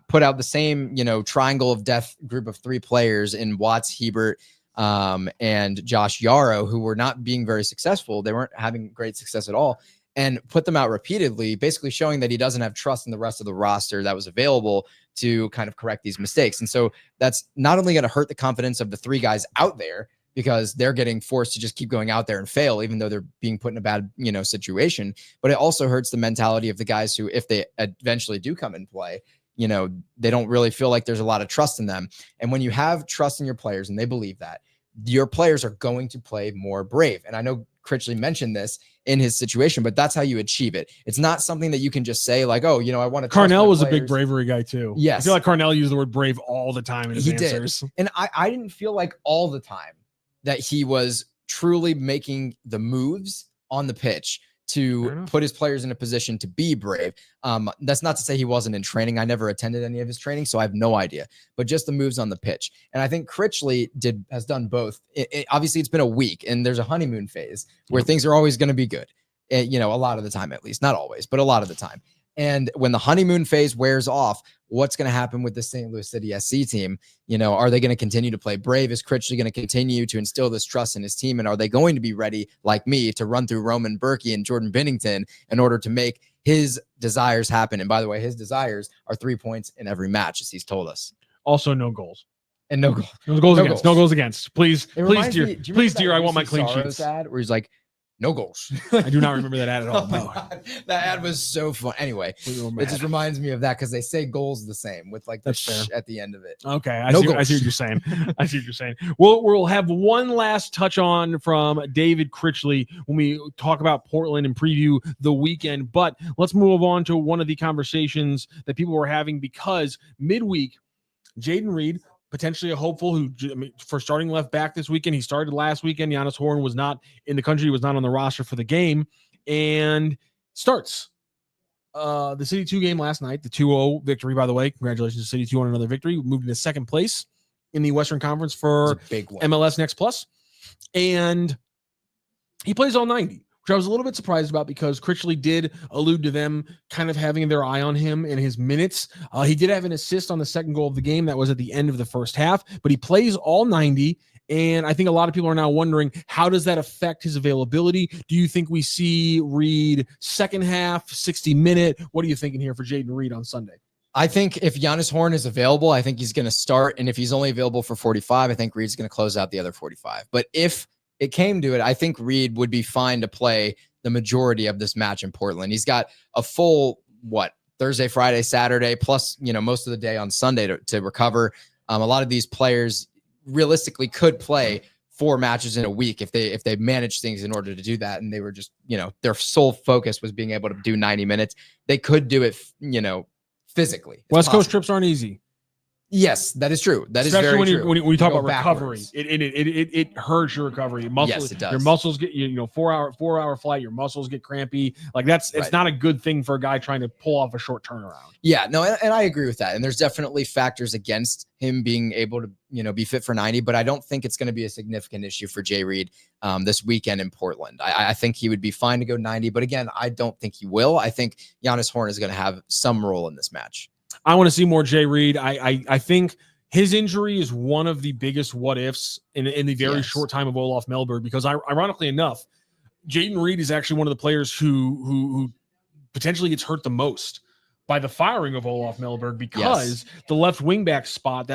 put out the same, triangle of death group of 3 players in Watts, Hebert, and Josh Yarrow, who were not being very successful. They weren't having great success at all, and put them out repeatedly, basically showing that he doesn't have trust in the rest of the roster that was available to kind of correct these mistakes. And so that's not only going to hurt the confidence of the 3 guys out there, because they're getting forced to just keep going out there and fail, even though they're being put in a bad, situation, but it also hurts the mentality of the guys who, if they eventually do come and play, they don't really feel like there's a lot of trust in them. And when you have trust in your players and they believe that, your players are going to play more brave. And I know Critchley mentioned this in his situation, but that's how you achieve it. It's not something that you can just say like, oh, I want to. Carnell was a big bravery guy too. Yes. I feel like Carnell used the word brave all the time in his answers. Did. And I didn't feel like all the time that he was truly making the moves on the pitch to put his players in a position to be brave. That's not to say he wasn't in training. I never attended any of his training, so I have no idea. But just the moves on the pitch. And I think Critchley has done both. Obviously, it's been a week, and there's a honeymoon phase where things are always going to be good. A lot of the time, at least. Not always, but a lot of the time. And when the honeymoon phase wears off, what's going to happen with the St. Louis City SC team? Are they going to continue to play brave? Is Critchley going to continue to instill this trust in his team? And are they going to be ready, like me, to run through Roman Berkey and Jordan Binnington in order to make his desires happen? And by the way, his desires are 3 points in every match, as he's told us. Also, no goals. And no goals. No goals against. Please, dear, I want my clean sheets. Ad where he's like, no goals. I do not remember that ad at all. No. That ad was so fun. Anyway, it just reminds me of that because they say goals the same with like the sh at the end of it. Okay, I see what you're saying. We'll have one last touch on from David Critchley when we talk about Portland and preview the weekend. But let's move on to one of the conversations that people were having, because midweek Jaden Reed, potentially a hopeful for starting left back this weekend. He started last weekend. Giannis Horn was not in the country. He was not on the roster for the game, and starts the City 2 game last night, the 2-0 victory, by the way. Congratulations to City 2 on another victory. We moved into second place in the Western Conference for big one. MLS Next Plus. And he plays all 90, which I was a little bit surprised about because Critchley did allude to them kind of having their eye on him in his minutes. He did have an assist on the second goal of the game. That was at the end of the first half, but he plays all 90. And I think a lot of people are now wondering, how does that affect his availability? Do you think we see Reed second half, 60-minute? What are you thinking here for Jaden Reed on Sunday? I think if Giannis Horn is available, I think he's going to start. And if he's only available for 45, I think Reed's going to close out the other 45. But if it came to it, I think Reed would be fine to play the majority of this match in Portland. He's got a full, Thursday, Friday, Saturday, plus, most of the day on Sunday to recover. A lot of these players realistically could play 4 matches in a week if they managed things in order to do that. And they were just, their sole focus was being able to do 90 minutes. They could do it, physically. It's West possible. Coast trips aren't easy. Yes, that is true. That Especially is very when true. when you talk about backwards. recovery, it hurts your recovery. Yes, it does. Your muscles get 4-hour flight. Your muscles get crampy. Like it's not a good thing for a guy trying to pull off a short turnaround. Yeah, no, and I agree with that. And there's definitely factors against him being able to be fit for 90, but I don't think it's going to be a significant issue for Jay Reed this weekend in Portland. I think he would be fine to go 90, but again, I don't think he will. I think Giannis Horn is going to have some role in this match. I want to see more Jay Reed. I think his injury is one of the biggest what ifs in the very short time of Olaf Melberg, because ironically enough, Jaden Reed is actually one of the players who potentially gets hurt the most by the firing of Olaf Melberg, because the left wingback spot,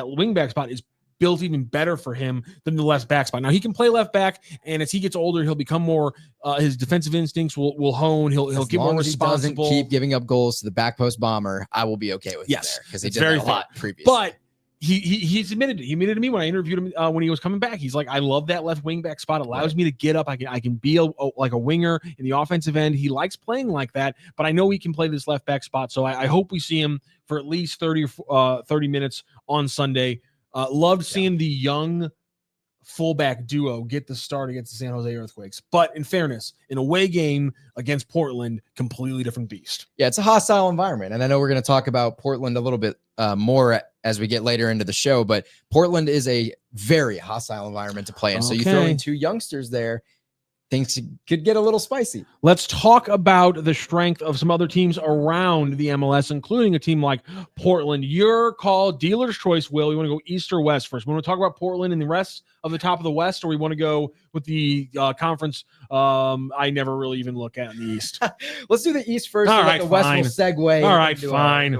is built even better for him than the left back spot. Now he can play left back, and as he gets older, he'll become more. His defensive instincts will hone. He'll get more responsible. He doesn't keep giving up goals to the back post bomber, I will be okay with him there, because he did that a lot previously. But he's admitted it. He admitted to me when I interviewed him when he was coming back. He's like, I love that left wing back spot. It allows me to get up. I can be like a winger in the offensive end. He likes playing like that, but I know he can play this left back spot. So I hope we see him for at least 30 minutes on Sunday. Loved seeing the young fullback duo get the start against the San Jose Earthquakes. But in fairness, an away game against Portland, completely different beast. Yeah, it's a hostile environment. And I know we're going to talk about Portland a little bit more as we get later into the show, but Portland is a very hostile environment to play in. So you throw in 2 youngsters there, things could get a little spicy. Let's talk about the strength of some other teams around the MLS, including a team like Portland. Your call, dealer's choice, Will. You want to go east or west first? We want to talk about Portland and the rest of the top of the West, or we want to go with the conference I never really even look at in the East? Let's do the East first. All right, the West will segue. All right, fine.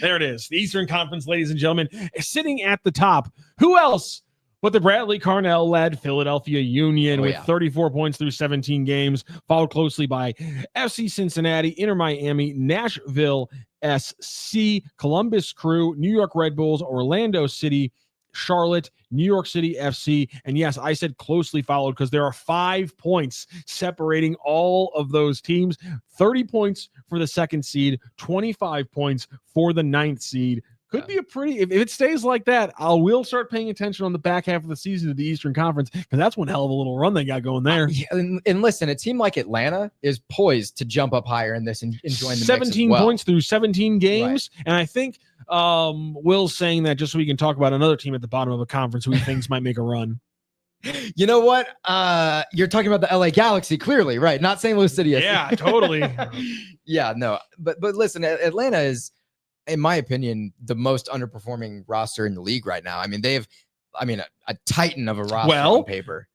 There it is. The Eastern Conference, ladies and gentlemen, is sitting at the top. Who else but the Bradley Carnell-led Philadelphia Union with 34 points through 17 games, followed closely by FC Cincinnati, Inter Miami, Nashville SC, Columbus Crew, New York Red Bulls, Orlando City, Charlotte, New York City FC. And yes, I said closely followed because there are 5 points separating all of those teams. 30 points for the second seed, 25 points for the 9th seed. Could be a pretty, if it stays like that, I will start paying attention on the back half of the season to the Eastern Conference, because that's one hell of a little run they got going there. And listen, a team like Atlanta is poised to jump up higher in this and join the 17 mix as well. points through 17 games. Right. And I think Will's saying that just so we can talk about another team at the bottom of a conference who he thinks might make a run. You know what? You're talking about the LA Galaxy, clearly, right? Not St. Louis City. Yeah, totally. Yeah, no. But listen, Atlanta is, in my opinion, the most underperforming roster in the league right now. I mean, they have, a titan of a roster on paper.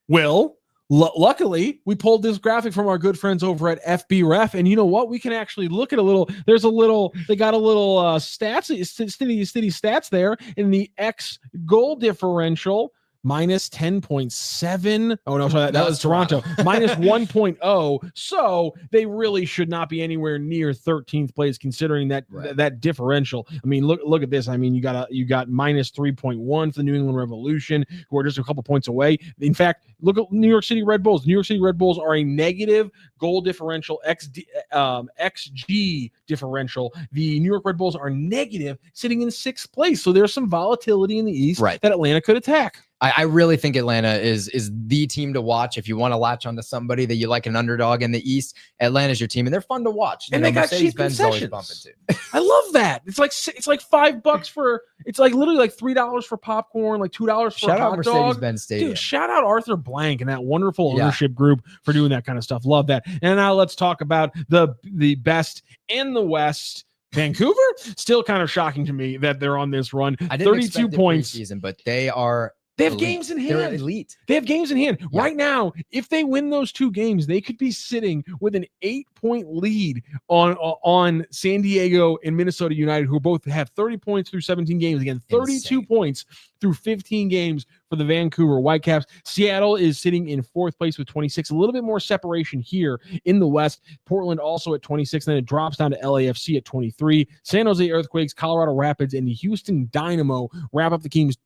Luckily, we pulled this graphic from our good friends over at FB Ref, and you know what? We can actually look at they got a little city stats there in the X goal differential. minus 10.7. Oh no, sorry, that was Toronto. Minus 1.0. So they really should not be anywhere near 13th place, considering that that differential. I mean, look at this. I mean, you got minus 3.1 for the New England Revolution, who are just a couple points away. In fact, look at New York City Red Bulls. New York City Red Bulls are a negative goal differential, XG differential. The New York Red Bulls are negative, sitting in 6th place. So there's some volatility in the East that Atlanta could attack. I really think Atlanta is the team to watch if you want to latch onto somebody that you like, an underdog in the East. Atlanta's your team, and they're fun to watch. And they got cheap concessions. I love that. It's like $5 for. It's like literally like $3 for popcorn, like $2 for shout a hot out dog. Mercedes-Benz Stadium. Dude, shout out Arthur Blank and that wonderful ownership group for doing that kind of stuff. Love that. And now let's talk about the best in the West. Vancouver, still kind of shocking to me that they're on this run. I didn't 32 points, season, but they are. They have games in hand. They're elite. They have games in hand. Yeah. Right now, if they win those 2 games, they could be sitting with an 8-point lead on San Diego and Minnesota United, who both have 30 points through 17 games. Again, 32 points through 15 games for the Vancouver Whitecaps. Seattle is sitting in 4th place with 26. A little bit more separation here in the West. Portland also at 26. Then it drops down to LAFC at 23. San Jose Earthquakes, Colorado Rapids, and the Houston Dynamo wrap up the teams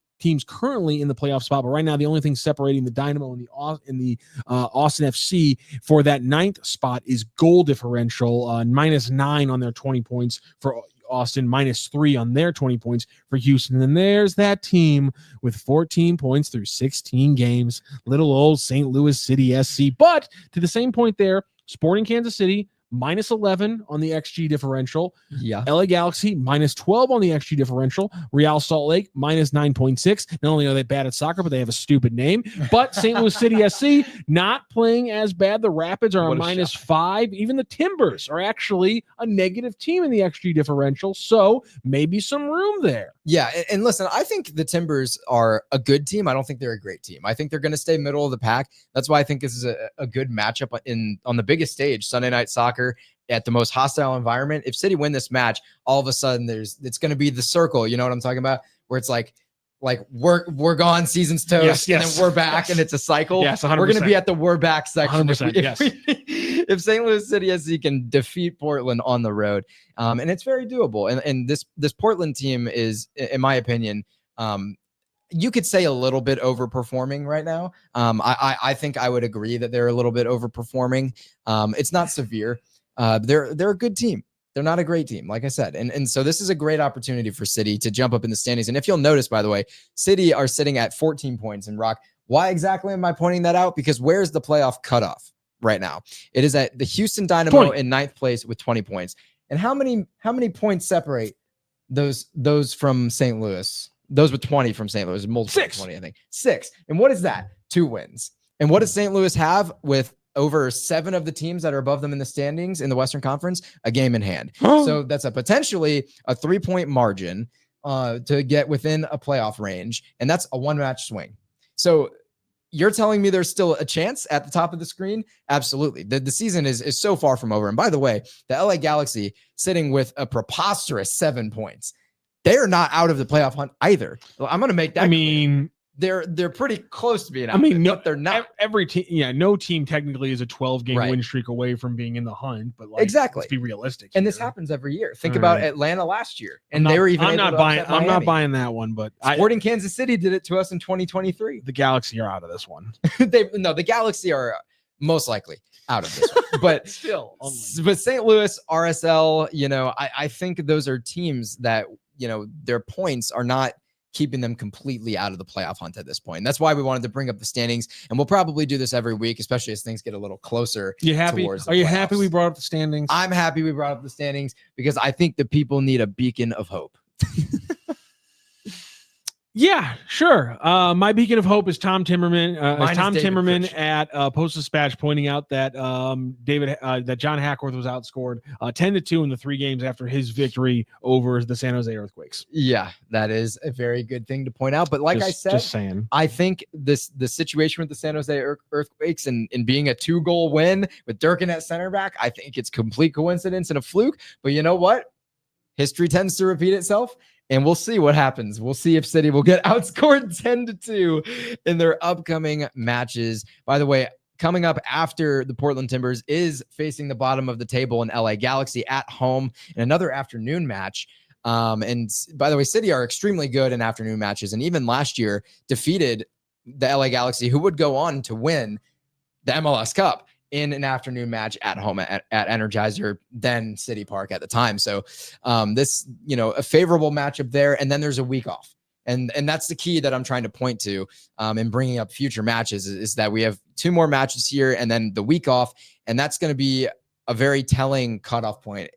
currently in the playoff spot, but right now the only thing separating the Dynamo and the Austin FC for that 9th spot is goal differential, -9 on their 20 points for Austin, -3 on their 20 points for Houston. And then there's that team with 14 points through 16 games, little old St. Louis City SC. But to the same point there, Sporting Kansas City, -11 on the XG differential. Yeah. LA Galaxy, -12 on the XG differential. Real Salt Lake, -9.6. Not only are they bad at soccer, but they have a stupid name. But St. Louis City SC, not playing as bad. The Rapids are a -5. Even the Timbers are actually a negative team in the XG differential. So maybe some room there. Yeah. And listen, I think the Timbers are a good team. I don't think they're a great team. I think they're going to stay middle of the pack. That's why I think this is a good matchup on the biggest stage, Sunday Night Soccer, at the most hostile environment. If City win this match, all of a sudden it's going to be the circle. You know what I'm talking about? Where it's like we're gone, season's toast, and then we're back, and it's a cycle. Yes, 100%. We're going to be at the we're back section. 100%, if St. Louis City SC can defeat Portland on the road, and it's very doable. And this Portland team is, in my opinion, you could say a little bit overperforming right now. I think I would agree that they're a little bit overperforming. It's not severe. They're a good team. They're not a great team, like I said. And so this is a great opportunity for City to jump up in the standings. And if you'll notice, by the way, City are sitting at 14 points in Rock. Why exactly am I pointing that out? Because where's the playoff cutoff right now? It is at the Houston Dynamo in 9th place with 20 points. And how many points separate those from St. Louis? Those with 20 from St. Louis, multiple 20, I think. 6. And what is that? 2 wins. And what does St. Louis have with over 7 of the teams that are above them in the standings in the Western Conference? A game in hand. So that's potentially a 3-point margin to get within a playoff range. And that's a 1-match swing. So you're telling me there's still a chance at the top of the screen? Absolutely. The season is so far from over. And by the way, the LA Galaxy sitting with a preposterous 7 points. They're not out of the playoff hunt either. I'm going to make that. I mean, they're pretty close to being out. But they're not. Every team, no team technically is a 12-game win streak away from being in the hunt. But exactly, let's be realistic. And this happens every year. Think about Atlanta last year, and they were even. I'm not buying that one. But Sporting Kansas City did it to us in 2023. The Galaxy are out of this one. The Galaxy are most likely out of this one, but still. But St. Louis, RSL, I think those are teams that their points are not keeping them completely out of the playoff hunt at this point. And that's why we wanted to bring up the standings, and we'll probably do this every week, especially as things get a little closer. You happy? Are you happy we brought up the standings? I'm happy we brought up the standings because I think the people need a beacon of hope. Yeah, sure. My beacon of hope is Tom Timmerman. Timmerman at Post-Dispatch pointing out that that John Hackworth was outscored 10-2 in the 3 games after his victory over the San Jose Earthquakes. Yeah, that is a very good thing to point out. But like I said, just saying, I think the situation with the San Jose Earthquakes and being a 2-goal win with Durkin at center back, I think it's complete coincidence and a fluke. But you know what? History tends to repeat itself. And we'll see what happens. We'll see if City will get outscored 10-2 in their upcoming matches. By the way, coming up after the Portland Timbers is facing the bottom of the table in LA Galaxy at home in another afternoon match. And by the way, City are extremely good in afternoon matches. And even last year defeated the LA Galaxy, who would go on to win the MLS Cup in an afternoon match at home at Energizer, then City Park at the time. So this, a favorable matchup there. And then there's a week off. And that's the key that I'm trying to point to in bringing up future matches is that we have 2 more matches here and then the week off. And that's going to be a very telling cutoff point.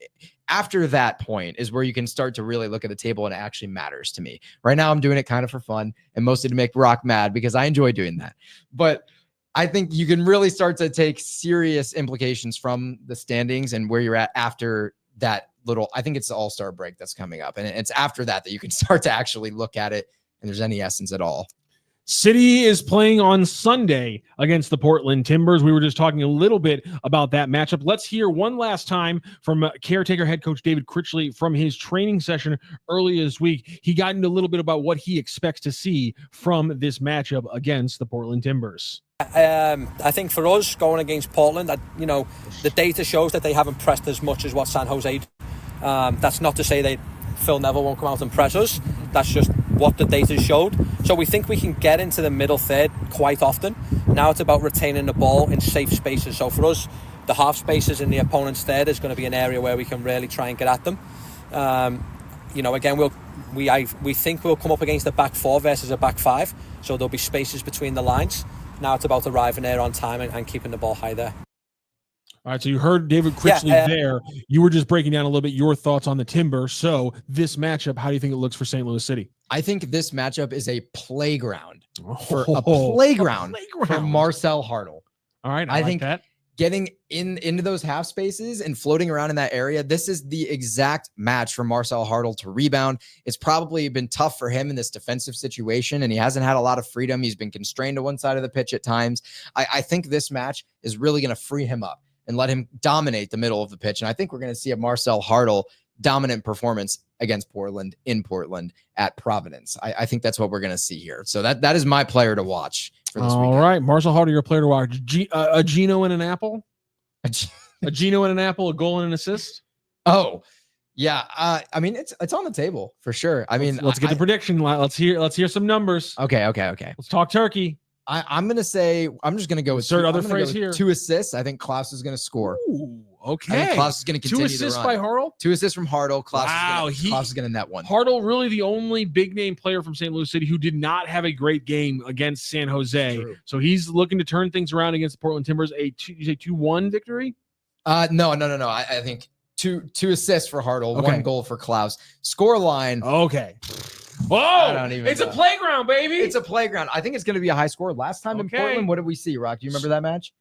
After that point is where you can start to really look at the table and it actually matters to me. Right now, I'm doing it kind of for fun and mostly to make Rock mad because I enjoy doing that. But I think you can really start to take serious implications from the standings and where you're at after that I think it's the All-Star break that's coming up. And it's after that you can start to actually look at it and there's any essence at all. City is playing on Sunday against the Portland Timbers. We were just talking a little bit about that matchup. Let's hear one last time from caretaker head coach David Critchley from his training session earlier this week. He got into a little bit about what he expects to see from this matchup against the Portland Timbers. I think for us going against Portland, the data shows that they haven't pressed as much as what San Jose did. That's not to say Phil Neville won't come out and press us. That's just what the data showed. So we think we can get into the middle third quite often. Now it's about retaining the ball in safe spaces. So for us, the half spaces in the opponent's third is going to be an area where we can really try and get at them. Again, we think we'll come up against a back 4 versus a back 5. So there'll be spaces between the lines. Now it's about arriving there on time and keeping the ball high there. All right, so you heard David Critchley there. You were just breaking down a little bit your thoughts on the Timber. So this matchup, how do you think it looks for St. Louis City? I think this matchup is a playground for Marcel Hartle. All right, I think that. Getting into those half spaces and floating around in that area, this is the exact match for Marcel Hartle to rebound. It's probably been tough for him in this defensive situation, and he hasn't had a lot of freedom. He's been constrained to one side of the pitch at times. I think this match is really going to free him up and let him dominate the middle of the pitch. And I think we're going to see a Marcel Hartle dominant performance against Portland in Portland at Providence. I think that's what we're going to see here. So that is my player to watch for this weekend. All right, Marcel Hartle, you're a player to watch. A Gino and an apple? A Gino and an apple, a goal and an assist? Oh, yeah. I mean, it's on the table for sure. I mean, let's get the prediction. Let's hear some numbers. Okay. Let's talk turkey. I'm going to say, I'm just going to go with other phrase here. 2 assists. I think Klaus is going to score. Ooh, okay. Klaus is going to continue 2 assists to run. by Hartle? 2 assists from Hartle. Klaus is going to net 1. Hartle, really the only big name player from St. Louis City who did not have a great game against San Jose. True. So he's looking to turn things around against the Portland Timbers. You say 2-1 victory? No. I think two assists for Hartle, 1 goal for Klaus. Score line. Okay. Whoa! It's a playground, baby. It's a playground. I think it's going to be a high score. Last time in Portland, what did we see, Rock? Do you remember that match?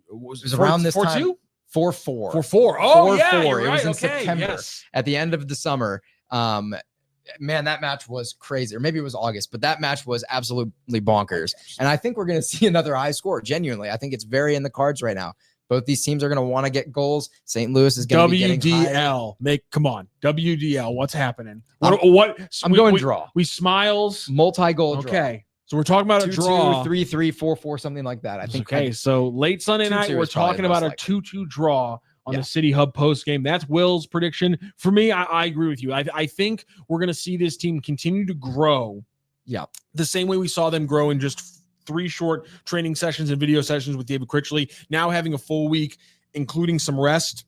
It was around this 4-2? time. 4-4. 4-4. Oh, 4-4. yeah, you're It right. was in September at the end of the summer. Man, that match was crazy. Or maybe it was August, but that match was absolutely bonkers. And I think we're going to see another high score. Genuinely, I think it's very in the cards right now. Both these teams are going to want to get goals. St. Louis is going to be getting WDL. Come on. WDL. What's happening? I'm going draw. We smiles. Multi-goal draw. Okay. So we're talking about 2-2, a draw. 3-3, 4-4, something like that. I think. Okay. So late Sunday night, we're talking about a 2-2 draw on the City Hub post game. That's Will's prediction. For me, I agree with you. I think we're going to see this team continue to grow. Yeah. The same way we saw them grow in just 3 short training sessions and video sessions with David Critchley, now having a full week, including some rest.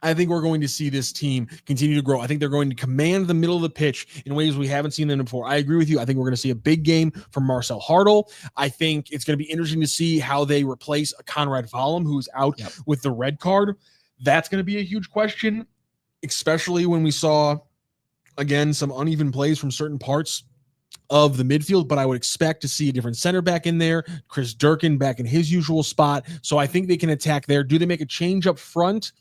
I think we're going to see this team continue to grow. I think they're going to command the middle of the pitch in ways we haven't seen them before. I agree with you. I think we're going to see a big game from Marcel Hartle. I think it's going to be interesting to see how they replace Conrad Vollum, who's out with the red card. That's going to be a huge question, especially when we saw, again, some uneven plays from certain parts of the midfield, but I would expect to see a different center back in there, Chris Durkin back in his usual spot. So I think they can attack there. Do they make a change up front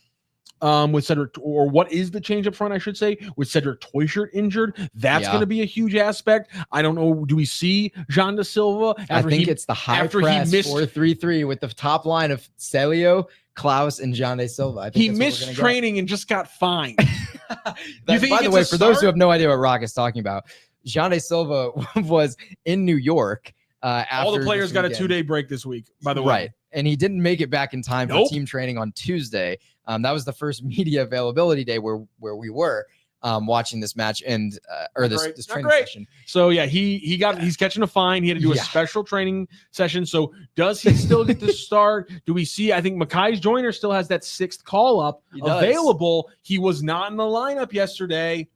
with Cedric, or what is the change up front, I should say, with Cedric Teuchert injured? That's going to be a huge aspect. I don't know. Do we see Jean da Silva? I think it's the high press 4-3-3 with the top line of Celio, Klaus, and Jean da Silva. I think he missed training and just got fined. By the way, for those who have no idea what Rock is talking about, Jean Silva was in New York. All the players got a 2-day break this week, by the way. Right. And he didn't make it back in time for team training on Tuesday. That was the first media availability day where we were watching this match and this training session. So yeah, he's catching a fine. He had to do a special training session. So does he still get to start? Do we see? I think Mekhi Joyner still has that 6th call up available. He was not in the lineup yesterday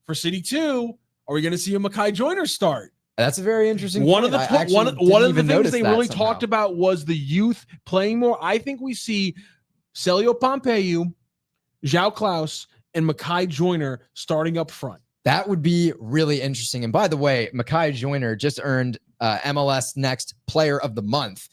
for City 2. Are we going to see a Mekhi Joyner start? That's a very interesting one point. One of the things they really talked about was the youth playing more. I think we see Celio Pompeu, João Klaus, and Mekhi Joyner starting up front. That would be really interesting. And by the way, Mekhi Joyner just earned MLS Next Player of the Month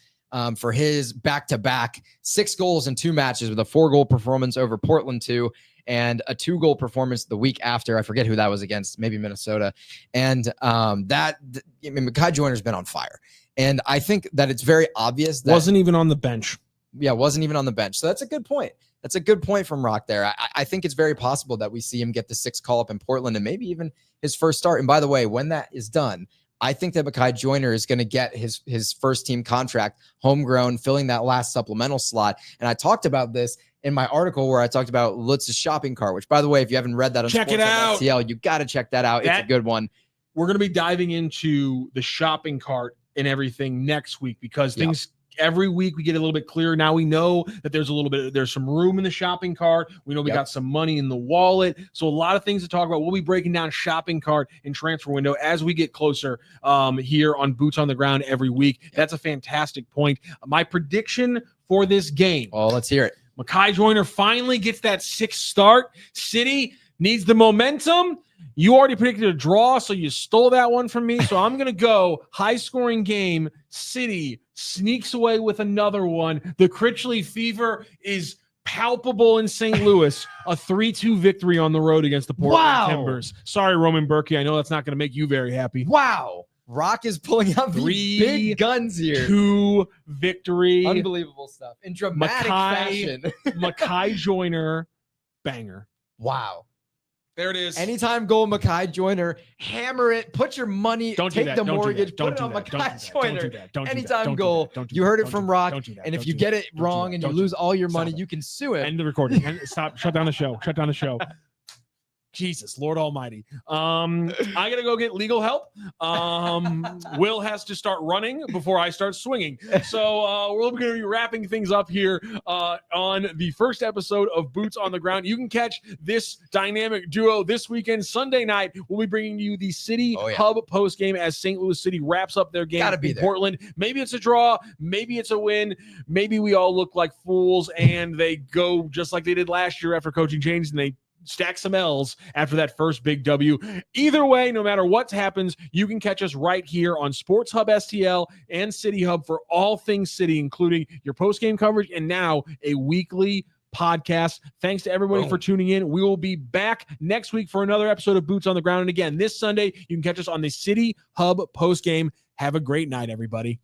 for his back-to-back 6 goals in 2 matches with a 4-goal performance over Portland 2 and a 2-goal performance the week after. I forget who that was against, maybe Minnesota. And Mekhi Joyner's been on fire. And I think that it's very obvious that wasn't even on the bench. Yeah, wasn't even on the bench. So that's a good point. That's a good point from Rock there. I think it's very possible that we see him get the 6th call up in Portland and maybe even his first start. And by the way, when that is done, I think that Mekhi Joyner is going to get his first team contract, homegrown, filling that last supplemental slot. And I talked about this in my article where I talked about Lutz's shopping cart, which, by the way, if you haven't read that on check it out. STL, you got to check that out. It's a good one. We're going to be diving into the shopping cart and everything next week because things every week we get a little bit clearer. Now we know that there's some room in the shopping cart. We know we got some money in the wallet. So a lot of things to talk about. We'll be breaking down shopping cart and transfer window as we get closer here on Boots on the Ground every week. That's a fantastic point. My prediction for this game. Oh, let's hear it. Mekhi Joyner finally gets that 6th start. City needs the momentum. You already predicted a draw, so you stole that one from me. So I'm going to go high-scoring game. City sneaks away with another one. The Critchley fever is palpable in St. Louis. A 3-2 victory on the road against the Portland Timbers. Sorry, Roman Berkey. I know that's not going to make you very happy. Wow. Rock is pulling out these big guns here. 2 victory. Unbelievable stuff. In dramatic fashion. Mekhi Joyner, banger. Wow. There it is. Anytime goal, Mekhi Joyner, hammer it, put your money, take the mortgage, put it on Mekhi Joyner. Anytime goal, you heard it from Rock, and if you get it wrong and you lose all your money, you can sue him. End the recording. Stop. Shut down the show. Shut down the show. Jesus, Lord Almighty. I gotta go get legal help. Will has to start running before I start swinging. So we're going to be wrapping things up here on the first episode of Boots on the Ground. You can catch this dynamic duo this weekend, Sunday night. We'll be bringing you the City Hub post game as St. Louis City wraps up their game in Portland. Maybe it's a draw, maybe it's a win, maybe we all look like fools and they go just like they did last year after coaching change and they stack some L's after that first big W. Either way, no matter what happens, you can catch us right here on Sports Hub STL and City Hub for all things City, including your post-game coverage and now a weekly podcast. Thanks to everybody for tuning in. We will be back next week for another episode of Boots on the Ground. And again, this Sunday, you can catch us on the City Hub post-game. Have a great night, everybody.